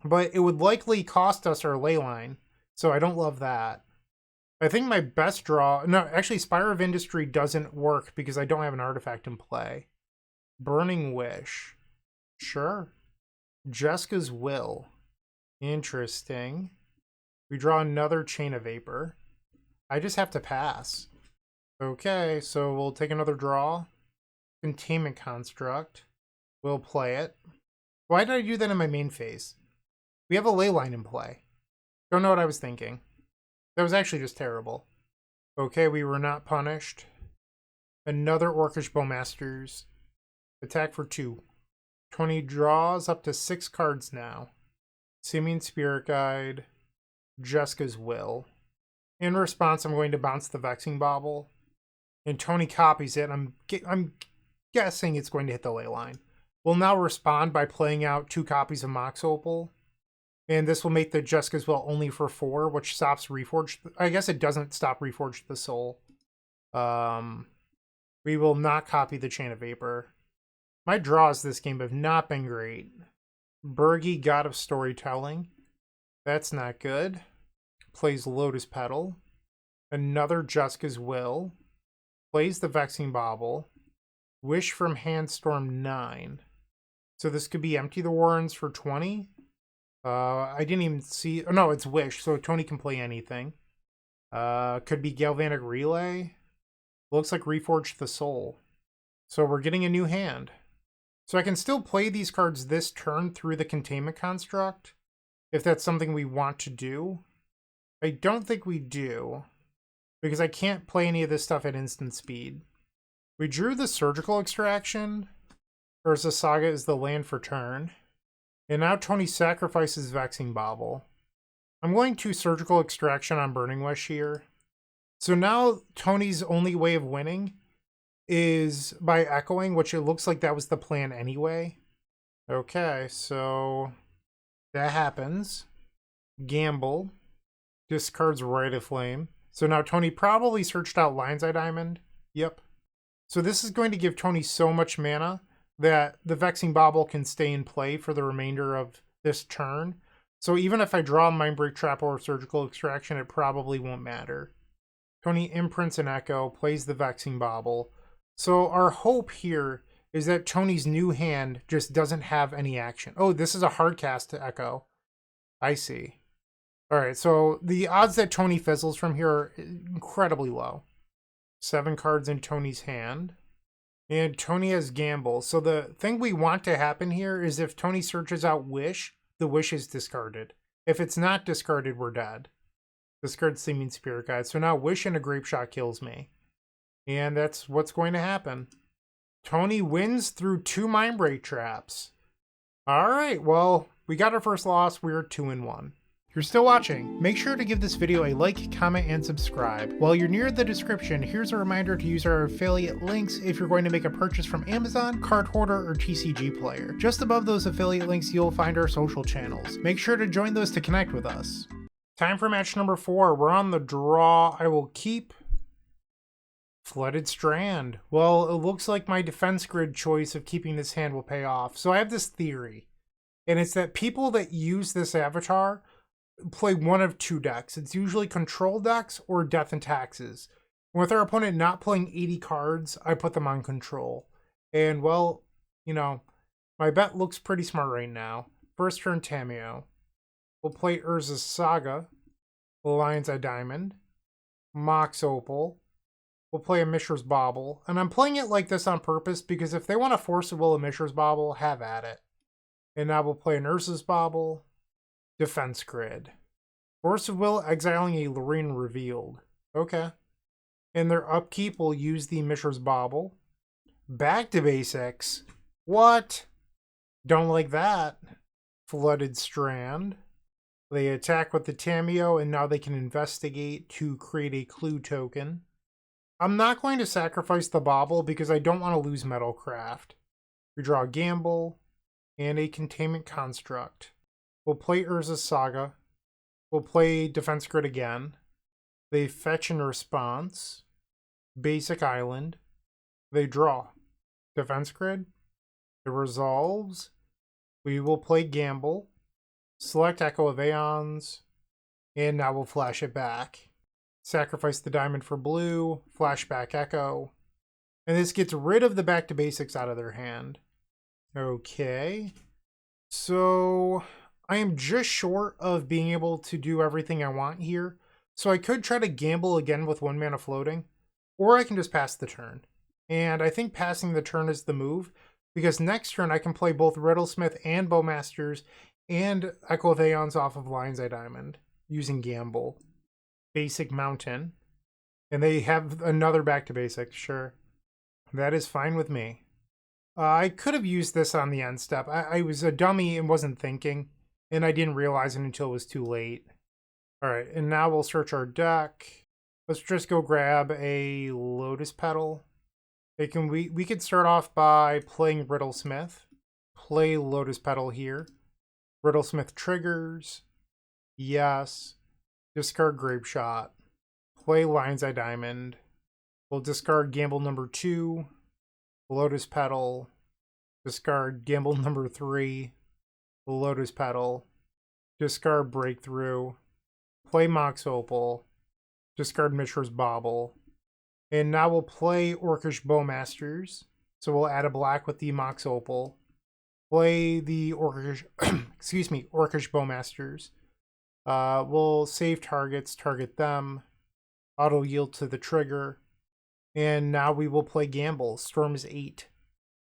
But it would likely cost us our Leyline. So I don't love that. I think my best draw... No, actually, Spire of Industry doesn't work because I don't have an artifact in play. Burning Wish. Sure. Jeska's Will. Interesting. We draw another Chain of Vapor. I just have to pass. Okay, so we'll take another draw. Containment Construct. We'll play it. Why did I do that in my main phase? We have a Leyline in play. Don't know what I was thinking. That was actually just terrible. Okay, we were not punished. Another Orcish Bowmasters. Attack for 2. Tony draws up to 6 cards now. Simian Spirit Guide. Jeska's Will. In response, I'm going to bounce the Vexing Bauble. And Tony copies it. I'm guessing it's going to hit the Leyline. We'll now respond by playing out 2 copies of Mox Opal. And this will make the Jeska's Will only for 4, which stops Reforged. I guess it doesn't stop Reforged the Soul. We will not copy the Chain of Vapor. My draws this game have not been great. Bergy, God of Storytelling. That's not good. Plays Lotus Petal. Another Jeska's Will. Plays the Vexing Bauble. Wish from Handstorm 9. So this could be Empty the Warrens for 20. I didn't even see... Oh, no, it's Wish, so Tony can play anything. Could be Galvanic Relay. Looks like Reforged the Soul. So we're getting a new hand. So I can still play these cards this turn through the Containment Construct, if that's something we want to do. I don't think we do, because I can't play any of this stuff at instant speed. We drew the Surgical Extraction. Urza Saga is the land for turn. And now Tony sacrifices Vexing Bauble. I'm going to Surgical Extraction on Burning Wish here. So now Tony's only way of winning is by echoing, which it looks like that was the plan anyway. Okay, so that happens. Gamble. Discards Rite of Flame. So now Tony probably searched out Lion's Eye Diamond. Yep. So this is going to give Tony so much mana that the Vexing Bauble can stay in play for the remainder of this turn. So even if I draw Mindbreak Trap or Surgical Extraction, it probably won't matter. Tony imprints an Echo, plays the Vexing Bauble. So our hope here is that Tony's new hand just doesn't have any action. Oh, this is a hard cast to Echo. I see. Alright, so the odds that Tony fizzles from here are incredibly low. 7 cards in Tony's hand. And Tony has Gamble. So the thing we want to happen here is if Tony searches out Wish, the Wish is discarded. If it's not discarded, we're dead. Discard Seeming Spirit Guide. So now Wish and a Grapeshot kills me. And that's what's going to happen. Tony wins through 2 Mindbreak traps. Alright, well, we got our first loss. We're 2-1. If you're still watching, make sure to give this video a like, comment, and subscribe. While you're near the description, here's a reminder to use our affiliate links if you're going to make a purchase from Amazon, Card Hoarder, or TCG Player. Just above those affiliate links, you'll find our social channels. Make sure to join those to connect with us. Time for match number 4. We're on the draw. I will keep Flooded Strand. Well, it looks like my defense grid choice of keeping this hand will pay off. So I have this theory, and it's that people that use this avatar play one of 2 decks. It's usually control decks or Death and Taxes. And with our opponent not playing 80 cards, I put them on control. And well, you know, my bet looks pretty smart right now. First turn Tamiyo. We'll play Urza's Saga, Lion's Eye Diamond, Mox Opal. We'll play a Mishra's Bauble. And I'm playing it like this on purpose because if they want to force a will a Mishra's Bauble, have at it. And now we'll play an Urza's Bauble. Defense grid. Force of Will, exiling a Lorraine Revealed. Okay. In their upkeep, we'll use the Mishra's Bauble. Back to basics. What? Don't like that. Flooded Strand. They attack with the Tamiyo, and now they can investigate to create a clue token. I'm not going to sacrifice the Bauble because I don't want to lose Metalcraft. We draw a Gamble and a Containment Construct. We'll play Urza's Saga. We'll play Defense Grid again. They fetch in response. Basic Island. They draw. Defense Grid. It resolves. We will play Gamble. Select Echo of Aeons. And now we'll flash it back. Sacrifice the diamond for blue. Flashback Echo. And this gets rid of the back to basics out of their hand. Okay. So I am just short of being able to do everything I want here. So I could try to gamble again with 1 mana floating, or I can just pass the turn. And I think passing the turn is the move, because next turn I can play both Riddlesmith and Bowmasters and Echo of Aeons off of Lion's Eye Diamond using Gamble. Basic Mountain. And they have another back to basics, sure. That is fine with me. I could have used this on the end step. I was a dummy and wasn't thinking. And I didn't realize it until it was too late. Alright, and now we'll search our deck. Let's just go grab a Lotus Petal. We could start off by playing Riddlesmith. Play Lotus Petal here. Riddlesmith triggers. Yes. Discard Grapeshot. Play Lion's Eye Diamond. We'll discard Gamble number 2. Lotus Petal. Discard Gamble number 3. Lotus Petal, discard Breakthrough, play Mox Opal, discard Mishra's Bauble, and now we'll play Orcish Bowmasters. So we'll add a black with the Mox Opal, play the Orcish, Orcish Bowmasters. We'll save targets, target them, auto yield to the trigger, and now we will play Gamble. Storm is 8.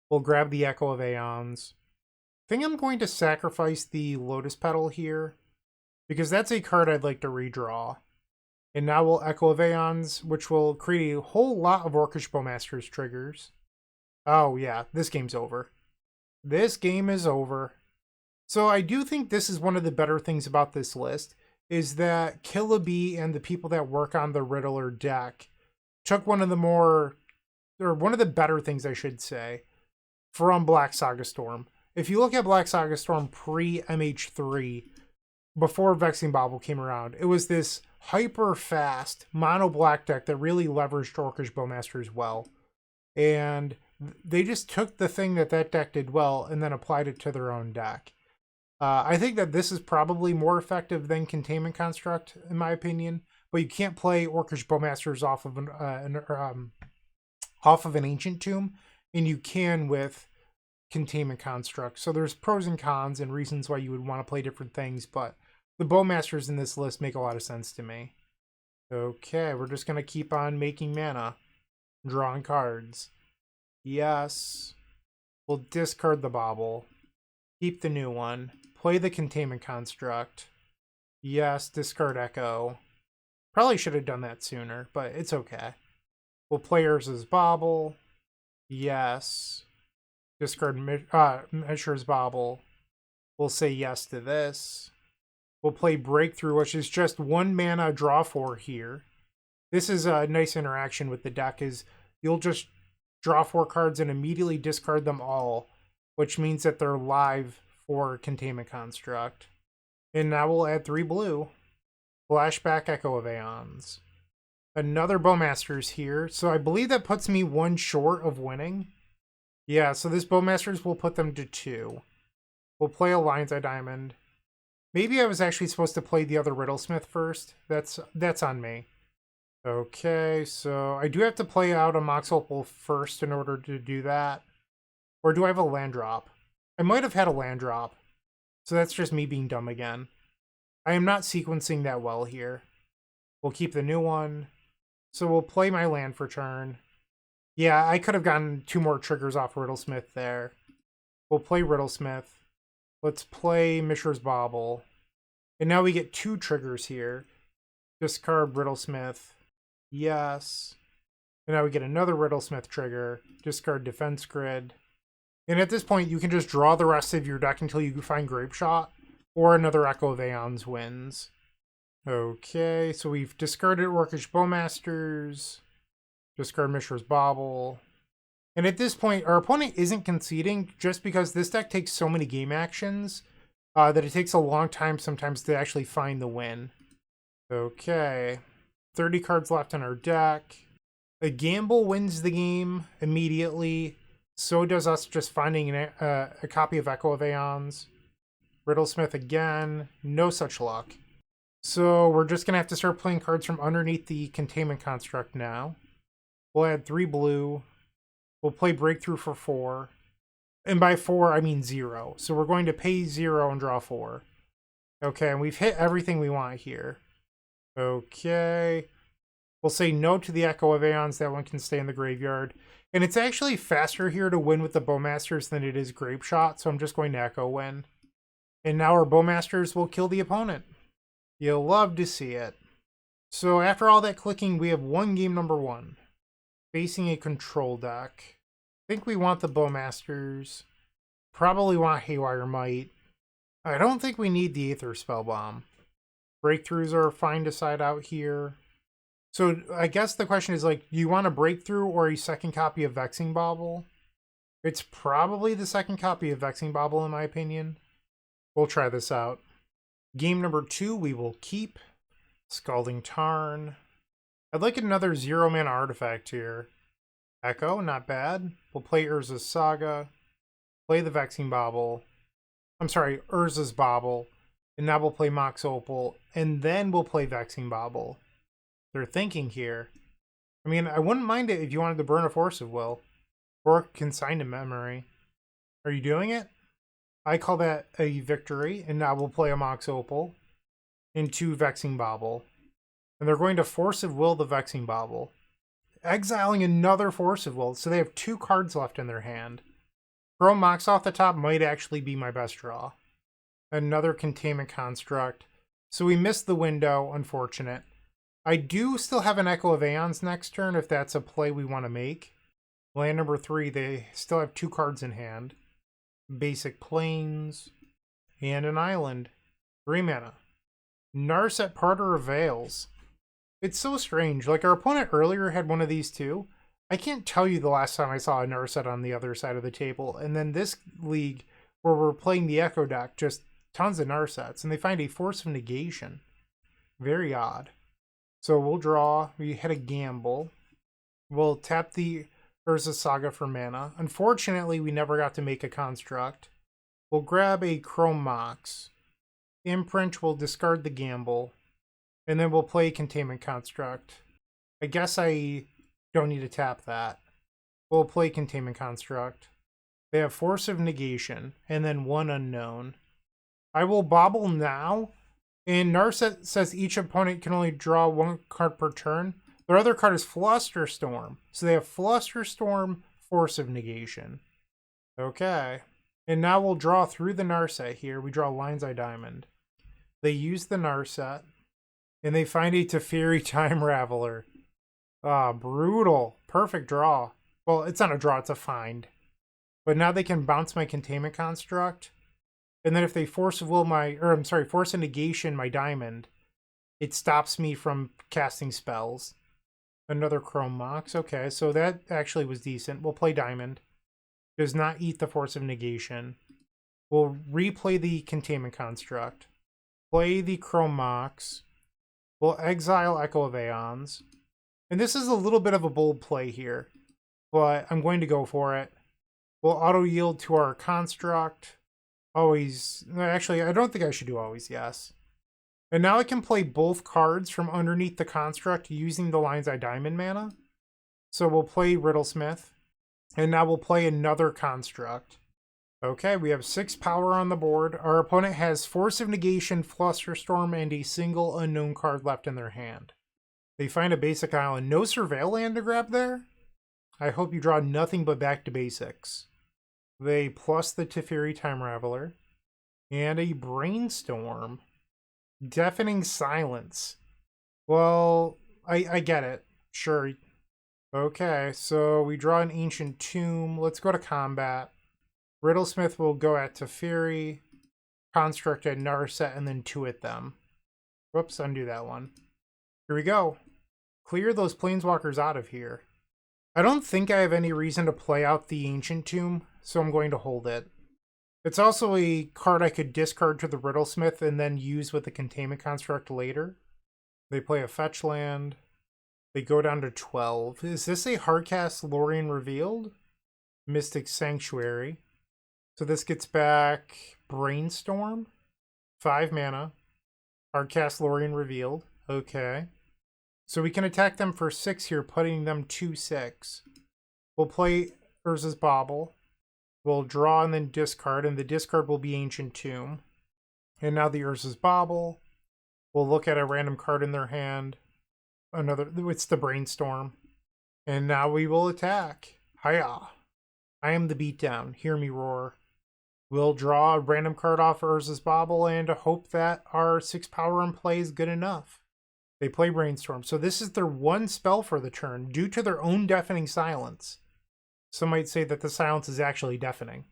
We'll grab the Echo of Aeons. I think I'm going to sacrifice the Lotus Petal here, because that's a card I'd like to redraw. And now we'll Echo of Aeons, which will create a whole lot of Orcish Bowmasters triggers. Oh yeah, this game's over. This game is over. So I do think this is one of the better things about this list, is that Killabee and the people that work on the Riddler deck took one of the better things, I should say, from Black Saga Storm. If you look at Black Saga Storm pre-MH3, before Vexing Bauble came around, it was this hyper-fast mono-black deck that really leveraged Orcish Bowmasters well. And they just took the thing that deck did well and then applied it to their own deck. I think that this is probably more effective than Containment Construct, in my opinion. But you can't play Orcish Bowmasters off of an Ancient Tomb, and you can with Containment Construct. So there's pros and cons and reasons why you would want to play different things, but the Bowmasters in this list make a lot of sense to me. Okay, we're just going to keep on making mana, drawing cards. Yes. We'll discard the Bauble. Keep the new one. Play the Containment Construct. Yes, discard Echo. Probably should have done that sooner, but it's okay. We'll play Urza's Bauble. Yes. Discard Mishra's Bauble. We'll say yes to this. We'll play Breakthrough, which is just 1 mana draw 4 here. This is a nice interaction with the deck, is you'll just draw 4 cards and immediately discard them all, which means that they're live for Containment Construct. And now we'll add 3 blue. Flashback Echo of Aeons. Another Bowmasters here, so I believe that puts me 1 short of winning. Yeah, so this Bowmasters will put them to 2. We'll play a Lion's Eye Diamond. Maybe I was actually supposed to play the other Riddlesmith first. That's on me. Okay, so I do have to play out a Mox Opal first in order to do that. Or do I have a land drop? I might have had a land drop. So that's just me being dumb again. I am not sequencing that well here. We'll keep the new one. So we'll play my land for turn. Yeah, I could have gotten 2 more triggers off Riddlesmith there. We'll play Riddlesmith. Let's play Mishra's Bauble. And now we get 2 triggers here. Discard Riddlesmith. Yes. And now we get another Riddlesmith trigger. Discard Defense Grid. And at this point, you can just draw the rest of your deck until you find Grapeshot. Or another Echo of Aeons wins. Okay, so we've discarded Orcish Bowmasters. Discard Mishra's Bauble. And at this point, our opponent isn't conceding just because this deck takes so many game actions that it takes a long time sometimes to actually find the win. Okay. 30 cards left in our deck. A Gamble wins the game immediately. So does us just finding a copy of Echo of Aeons. Riddlesmith again. No such luck. So we're just going to have to start playing cards from underneath the Containment Construct now. We'll add 3 blue. We'll play Breakthrough for 4. And by 4, I mean 0. So we're going to pay 0 and draw 4. Okay, and we've hit everything we want here. Okay. We'll say no to the Echo of Aeons. That one can stay in the graveyard. And it's actually faster here to win with the Bowmasters than it is Grapeshot, so I'm just going to Echo win. And now our Bowmasters will kill the opponent. You'll love to see it. So after all that clicking, we have won game number 1. Facing a control deck. I think we want the Bowmasters. Probably want Haywire Might. I don't think we need the Aether Spellbomb. Breakthroughs are fine to side out here. So I guess the question is, like, do you want a Breakthrough or a second copy of Vexing Bauble? It's probably the second copy of Vexing Bauble in my opinion. We'll try this out. Game number 2 we will keep. Scalding Tarn. I'd like another 0-mana artifact here. Echo, not bad. We'll play Urza's Saga. Play the Vexing Bauble. I'm sorry, Urza's Bauble. And now we'll play Mox Opal. And then we'll play Vexing Bauble. They're thinking here. I mean, I wouldn't mind it if you wanted to burn a Force of Will. Or Consigned Memory. Are you doing it? I call that a victory. And now we'll play a Mox Opal. And 2 Vexing Bauble. And they're going to Force of Will the Vexing Bauble. Exiling another Force of Will, so they have 2 cards left in their hand. Throw Mox off the top might actually be my best draw. Another Containment Construct. So we missed the window, unfortunate. I do still have an Echo of Aeons next turn if that's a play we want to make. Land number 3, they still have 2 cards in hand. Basic Plains. And an island. 3 mana. Narset Parter of Veils. It's so strange. Like, our opponent earlier had one of these too. I can't tell you the last time I saw a Narset on the other side of the table. And then this league, where we're playing the Echo deck, just tons of Narsets. And they find a Force of Negation. Very odd. So we'll draw. We hit a Gamble. We'll tap the Urza Saga for mana. Unfortunately, we never got to make a construct. We'll grab a Chrome Mox. Imprint will discard the Gamble. And then we'll play Containment Construct. I guess I don't need to tap that. We'll play Containment Construct. They have Force of Negation, and then 1 unknown. I will Bauble now, and Narset says each opponent can only draw 1 card per turn. Their other card is Flusterstorm. So they have Flusterstorm, Force of Negation. Okay. And now we'll draw through the Narset here. We draw Lion's Eye Diamond. They use the Narset. And they find a Teferi Time Raveler. Ah, brutal. Perfect draw. Well, it's not a draw, it's a find. But now they can bounce my Containment Construct. And then if they force a negation my diamond, it stops me from casting spells. Another Chrome Mox. Okay, so that actually was decent. We'll play diamond. Does not eat the Force of Negation. We'll replay the Containment Construct. Play the Chrome Mox. We'll exile Echo of Aeons. And this is a little bit of a bold play here, but I'm going to go for it. We'll auto-yield to our Construct. Always. Actually, I don't think I should do always yes. And now I can play both cards from underneath the Construct using the Lion's Eye Diamond mana. So we'll play Riddlesmith. And now we'll play another Construct. Okay, we have 6 power on the board. Our opponent has Force of Negation, Flusterstorm, and a single unknown card left in their hand. They find a basic island. No Surveil land to grab there? I hope you draw nothing but back to basics. They plus the Teferi Time Raveler. And a Brainstorm. Deafening Silence. Well, I get it. Sure. Okay, so we draw an Ancient Tomb. Let's go to combat. Riddlesmith will go at Teferi, Construct at Narset, and then 2-hit them. Whoops, undo that one. Here we go. Clear those Planeswalkers out of here. I don't think I have any reason to play out the Ancient Tomb, so I'm going to hold it. It's also a card I could discard to the Riddlesmith and then use with the Containment Construct later. They play a fetch land. They go down to 12. Is this a hardcast Lorien Revealed? Mystic Sanctuary. So this gets back Brainstorm. 5 mana. Hardcast Lorien Revealed. Okay. So we can attack them for 6 here, putting them 2/6. We'll play Urza's Bauble. We'll draw and then discard, and the discard will be Ancient Tomb. And now the Urza's Bauble. We'll look at a random card in their hand. It's the Brainstorm. And now we will attack. Hiya! I am the beatdown. Hear me roar. We'll draw a random card off Urza's Bauble and hope that our 6 power in play is good enough. They play Brainstorm. So this is their one spell for the turn, due to their own Deafening Silence. Some might say that the silence is actually deafening.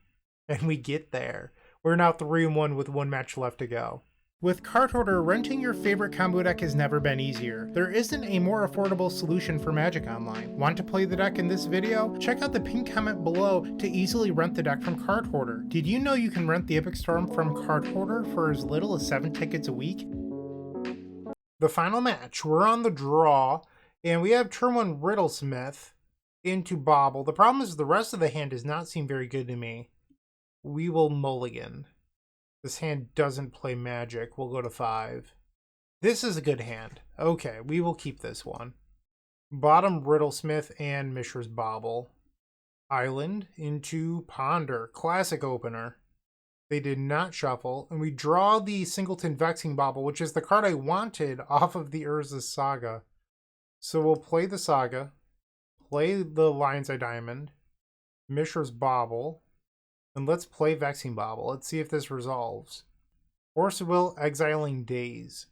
And we get there. We're now 3-1 with 1 match left to go. With Card Hoarder, renting your favorite combo deck has never been easier. There isn't a more affordable solution for Magic Online. Want to play the deck in this video? Check out the pinned comment below to easily rent the deck from Card Hoarder. Did you know you can rent the Epic Storm from Card Hoarder for as little as 7 tickets a week? The final match, we're on the draw, and we have turn 1 Riddlesmith into Bauble. The problem is the rest of the hand does not seem very good to me. We will mulligan. This hand doesn't play magic. We'll go to 5. This is a good hand. Okay, we will keep this one. Bottom Riddlesmith and Mishra's Bauble. Island into Ponder. Classic opener. They did not shuffle. And we draw the Singleton Vexing Bauble, which is the card I wanted off of the Urza Saga. So we'll play the Saga. Play the Lion's Eye Diamond. Mishra's Bauble. And let's play Vexing Bauble. Let's see if this resolves. Orcish exiling Daze.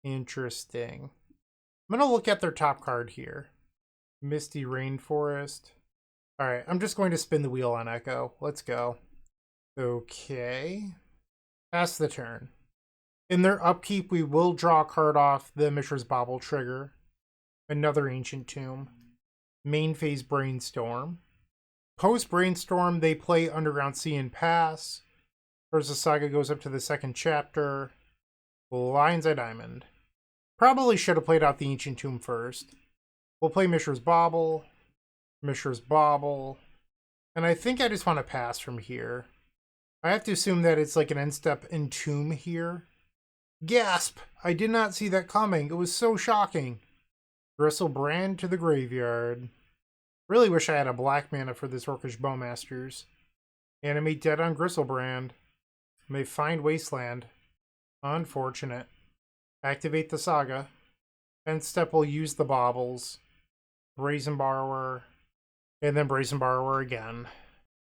Interesting. I'm going to look at their top card here. Misty Rainforest. Alright, I'm just going to spin the wheel on Echo. Let's go. Okay. Pass the turn. In their upkeep, we will draw a card off the Mishra's Bauble trigger. Another Ancient Tomb. Main phase Brainstorm. Post Brainstorm, they play Underground Sea and pass. Urza Saga goes up to the 2nd chapter. Lion's Eye Diamond. Probably should have played out the Ancient Tomb first. We'll play Mishra's Bauble. Mishra's Bauble. And I think I just want to pass from here. I have to assume that it's like an end step Entomb here. Gasp! I did not see that coming. It was so shocking. Gristlebrand to the graveyard. Really wish I had a black mana for this Orcish Bowmasters. Animate Dead on Gristlebrand. May find Wasteland. Unfortunate. Activate the Saga. End step will use the Baubles. Brazen Borrower. And then Brazen Borrower again.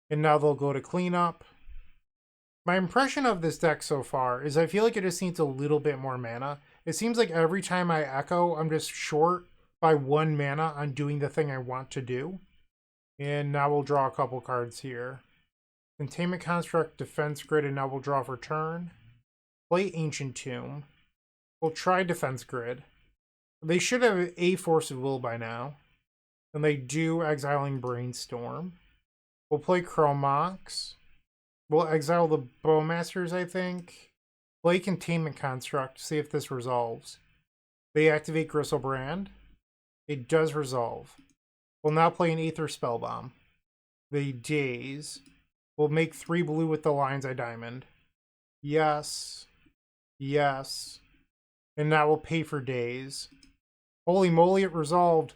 And now they'll go to cleanup. My impression of this deck so far is I feel like it just needs a little bit more mana. It seems like every time I echo, I'm just short by 1 mana on doing the thing I want to do. And now we'll draw a couple cards here. Containment Construct, Defense Grid, and now we'll draw for turn. Play Ancient Tomb. We'll try Defense Grid. They should have a Force of Will by now. And they do, exiling Brainstorm. We'll play Mox. We'll exile the Bowmasters, I think. Play Containment Construct, see if this resolves. They activate Gristlebrand. It does resolve. We'll now play an Aether Spellbomb. They daze. We'll make 3 blue with the Lion's Eye Diamond. Yes. Yes. And now we'll pay for daze. Holy moly, it resolved.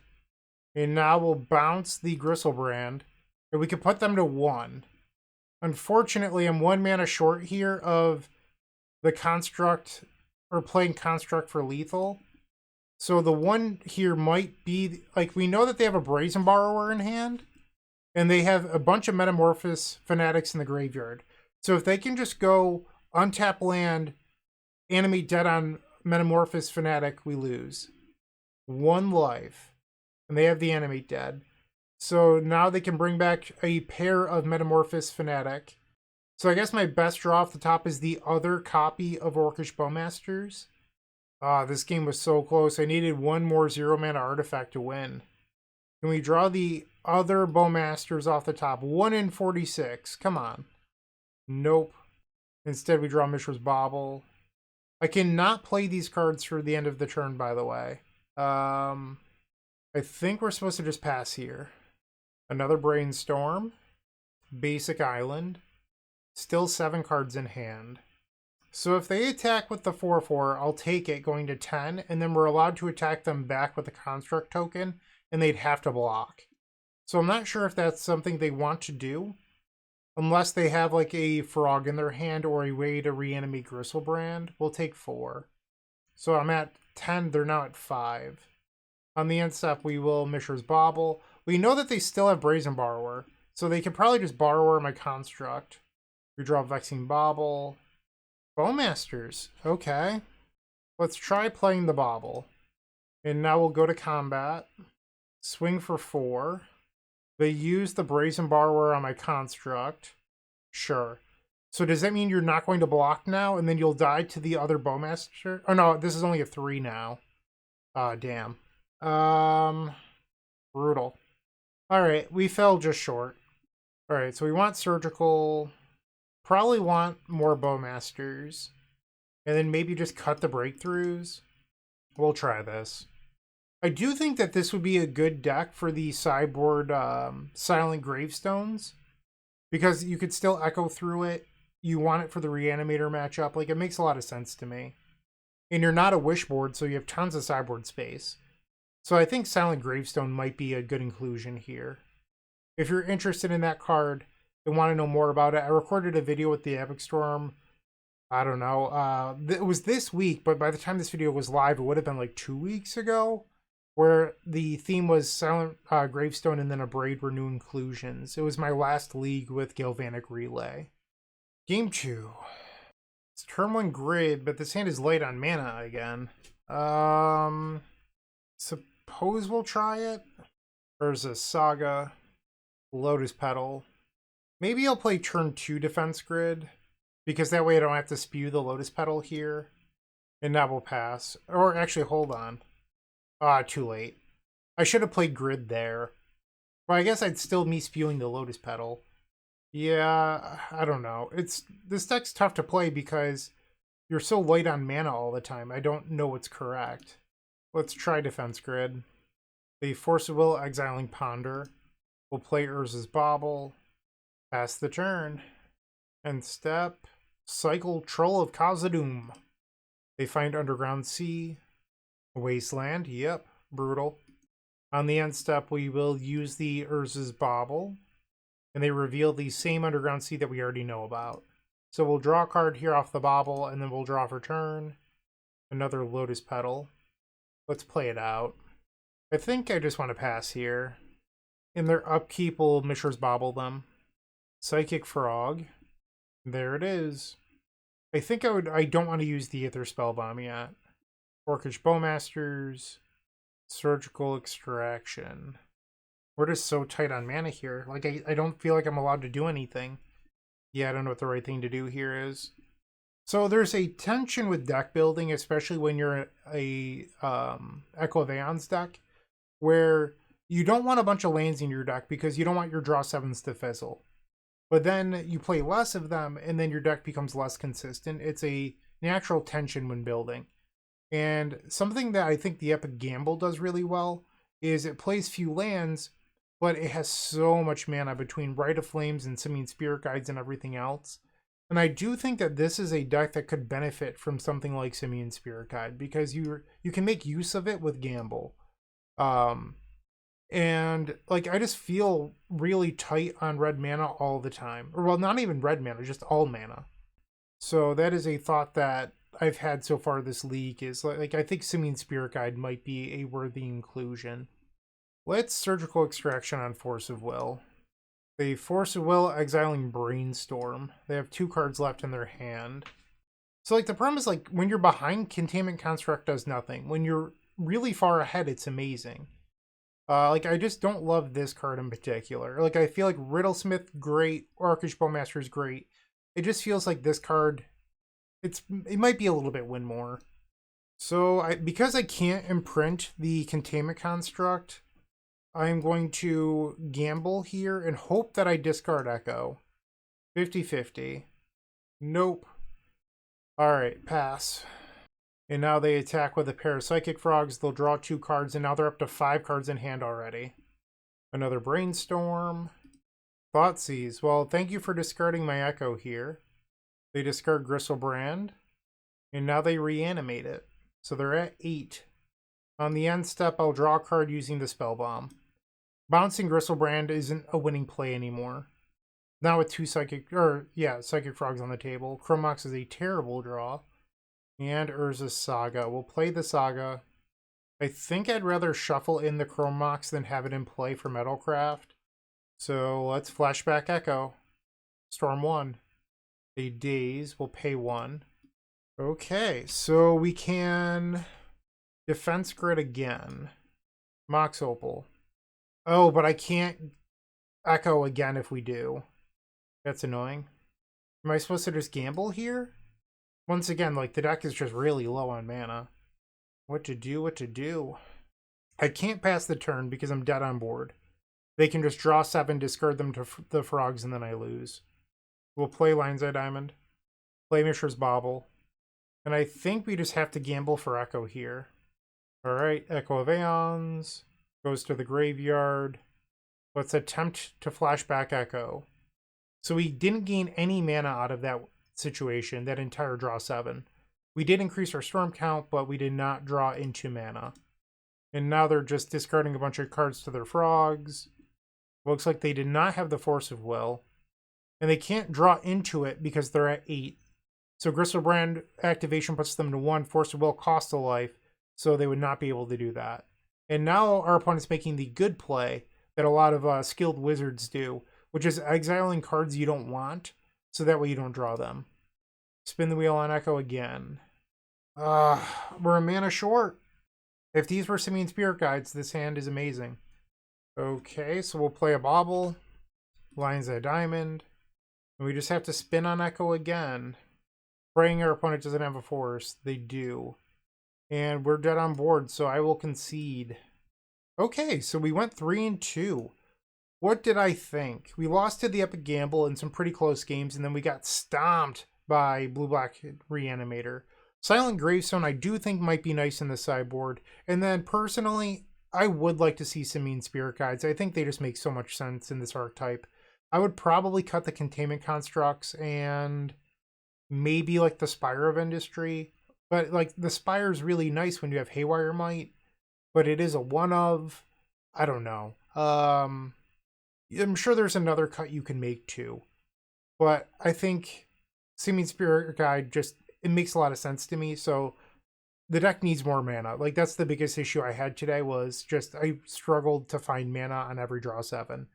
And now we'll bounce the Gristlebrand. And we can put them to 1. Unfortunately, I'm 1 mana short here of the Construct, or playing Construct for lethal. So the 1 here might be, like, we know that they have a Brazen Borrower in hand, and they have a bunch of Metamorphosis Fanatics in the graveyard. So if they can just go untap land, animate dead on Metamorphosis Fanatic, we lose. 1 life. And they have the animate dead. So now they can bring back a pair of Metamorphosis Fanatic. So I guess my best draw off the top is the other copy of Orcish Bowmasters. This game was so close. I needed 1 more 0 mana artifact to win. Can we draw the other Bowmasters off the top? 1 in 46. Come on. Nope. Instead we draw Mishra's Bauble. I cannot play these cards for the end of the turn, by the way. I think we're supposed to just pass here. Another Brainstorm. Basic Island. Still 7 cards in hand. So if they attack with the 4/4, I'll take it going to 10, and then we're allowed to attack them back with a Construct token, and they'd have to block. So I'm not sure if that's something they want to do, unless they have like a Frog in their hand or a way to reanimate Gristlebrand. We'll take 4. So I'm at 10, they're now at 5. On the end step, we will Mishra's Bauble. We know that they still have Brazen Borrower, so they could probably just Borrower my Construct. We draw Vexing Bauble. Bowmasters. Okay. Let's try playing the Bauble. And now we'll go to combat. Swing for 4. They use the Brazen Borrower on my Construct. Sure. So does that mean you're not going to block now, and then you'll die to the other Bowmaster? Oh no, this is only a 3 now. Damn. Brutal. Alright, we fell just short. Alright, so we want Surgical. Probably want more Bowmasters. And then maybe just cut the breakthroughs. We'll try this. I do think that this would be a good deck for the sideboard Silent Gravestones. Because you could still echo through it. You want it for the Reanimator matchup. Like, it makes a lot of sense to me. And you're not a wish board, so you have tons of sideboard space. So I think Silent Gravestone might be a good inclusion here. If you're interested in that card and want to know more about it, I recorded a video with the Epic Storm. I don't know. It was this week, but by the time this video was live, it would have been like 2 weeks ago, where the theme was Silent Gravestone and then a Braid were new inclusions. It was my last league with Galvanic Relay. Game 2. It's turn 1 grid, but this hand is light on mana again. Suppose we'll try it. Urza, Saga, Lotus Petal. Maybe I'll play turn 2 Defense Grid, because that way I don't have to spew the Lotus Petal here. And now we'll pass. Or actually, hold on. Too late. I should have played Grid there. Well, I guess I'd still be spewing the Lotus Petal. Yeah, I don't know. This deck's tough to play because you're so light on mana all the time. I don't know what's correct. Let's try Defense Grid. The Force of Will, exiling Ponder. We'll play Urza's Bauble. Pass the turn. End step. Cycle Troll of Khazad-dûm. They find Underground Sea. Wasteland. Yep. Brutal. On the end step, we will use the Urza's Bauble. And they reveal the same Underground Sea that we already know about. So we'll draw a card here off the Bauble, and then we'll draw for turn. Another Lotus Petal. Let's play it out. I think I just want to pass here. and their upkeep will Mishra's Bauble them. Psychic Frog. There it is. I think I don't want to use the Aether Spellbomb yet. Orcish Bowmasters. Surgical Extraction. We're just so tight on mana here. Like, I don't feel like I'm allowed to do anything. Yeah, I don't know what the right thing to do here is. So there's a tension with deck building, especially when you're a Echo of Aeons deck, where you don't want a bunch of lands in your deck because you don't want your draw 7s to fizzle. But then you play less of them, and then your deck becomes less consistent. It's a natural tension when building. And something that I think the Epic Gamble does really well is it plays few lands, but it has so much mana between Rite of Flames and Simian Spirit Guides and everything else. And I do think that this is a deck that could benefit from something like Simian Spirit Guide because you can make use of it with Gamble. And like I just feel really tight on red mana all the time. Or well, not even red mana, just all mana. So that is a thought that I've had so far this league is like I think Simian Spirit Guide might be a worthy inclusion. Let's Surgical Extraction on Force of Will. They Force of Will exiling Brainstorm. They have 2 cards left in their hand. So like the problem is like when you're behind, Containment Construct does nothing. When you're really far ahead, it's amazing. Like I just don't love this card in particular. Like I feel like Riddlesmith great, Orcish Bowmasters great. It just feels like this card, it might be a little bit win more. So because I can't imprint the Containment Construct, I'm going to gamble here and hope that I discard Echo. 50-50. Nope. Alright, pass. And now they attack with a pair of Psychic Frogs. They'll draw 2 cards, and now they're up to 5 cards in hand already. Another Brainstorm. Thoughtseize. Well, thank you for discarding my Echo here. They discard Gristlebrand, and now they reanimate it. So they're at 8. On the end step, I'll draw a card using the Spellbomb. Bouncing Gristlebrand isn't a winning play anymore. Now with 2 Psychic Frogs on the table. Chromox is a terrible draw. And Urza's Saga. We'll play the Saga. I think I'd rather shuffle in the Chromox than have it in play for Metalcraft. So let's flashback Echo. Storm 1. A Daze. We'll pay 1. Okay, so we can Defense Grid again. Mox Opal. Oh, but I can't Echo again if we do. That's annoying. Am I supposed to just gamble here? Once again, like, the deck is just really low on mana. What to do? I can't pass the turn because I'm dead on board. They can just draw 7, discard them to the frogs, and then I lose. We'll play Lion's Eye Diamond. Play Mishra's Bauble. And I think we just have to gamble for Echo here. Alright, Echo of Aeons. Goes to the graveyard. Let's attempt to flashback Echo. So we didn't gain any mana out of that situation, that entire draw 7. We did increase our storm count, but we did not draw into mana. And now they're just discarding a bunch of cards to their frogs. Looks like they did not have the Force of Will. And they can't draw into it because they're at 8. So Gristlebrand activation puts them to 1. Force of Will costs a life, so they would not be able to do that. And now our opponent's making the good play that a lot of skilled wizards do, which is exiling cards you don't want, so that way you don't draw them. Spin the wheel on Echo again. We're a mana short. If these were Simian Spirit Guides, this hand is amazing. Okay, so we'll play a Bauble. Lion's Eye Diamond. And we just have to spin on Echo again. Praying our opponent doesn't have a force. They do. And we're dead on board, so I will concede. Okay, so we went 3-2. What did I think? We lost to the Epic Gamble in some pretty close games, and then we got stomped by Blue-Black Reanimator. Silent Gravestone I do think might be nice in the sideboard. And then, personally, I would like to see Simian Spirit Guides. I think they just make so much sense in this archetype. I would probably cut the Containment Constructs and maybe like the Spire of Industry. But like the Spire is really nice when you have Haywire Might, but it is a one of. I don't know. I'm sure there's another cut you can make too, but I think Simian Spirit Guide just it makes a lot of sense to me. So the deck needs more mana. Like, that's the biggest issue I had today, was just I struggled to find mana on every draw 7.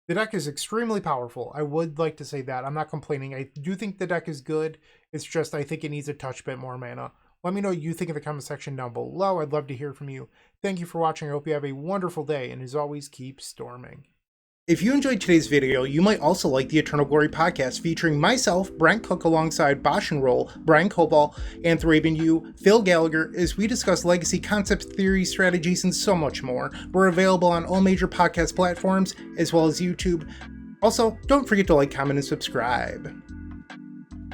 The deck is extremely powerful. I would like to say that. I'm not complaining. I do think the deck is good. It's just I think it needs a touch bit more mana. Let me know what you think in the comment section down below. I'd love to hear from you. Thank you for watching. I hope you have a wonderful day, and as always, keep storming. If you enjoyed today's video, you might also like the Eternal Glory podcast featuring myself, Bryant Cook, alongside Bosch and Roll, Brian Cobalt, Anthraven U, Phil Gallagher, as we discuss legacy concepts, theories, strategies, and so much more. We're available on all major podcast platforms, as well as YouTube. Also, don't forget to like, comment, and subscribe.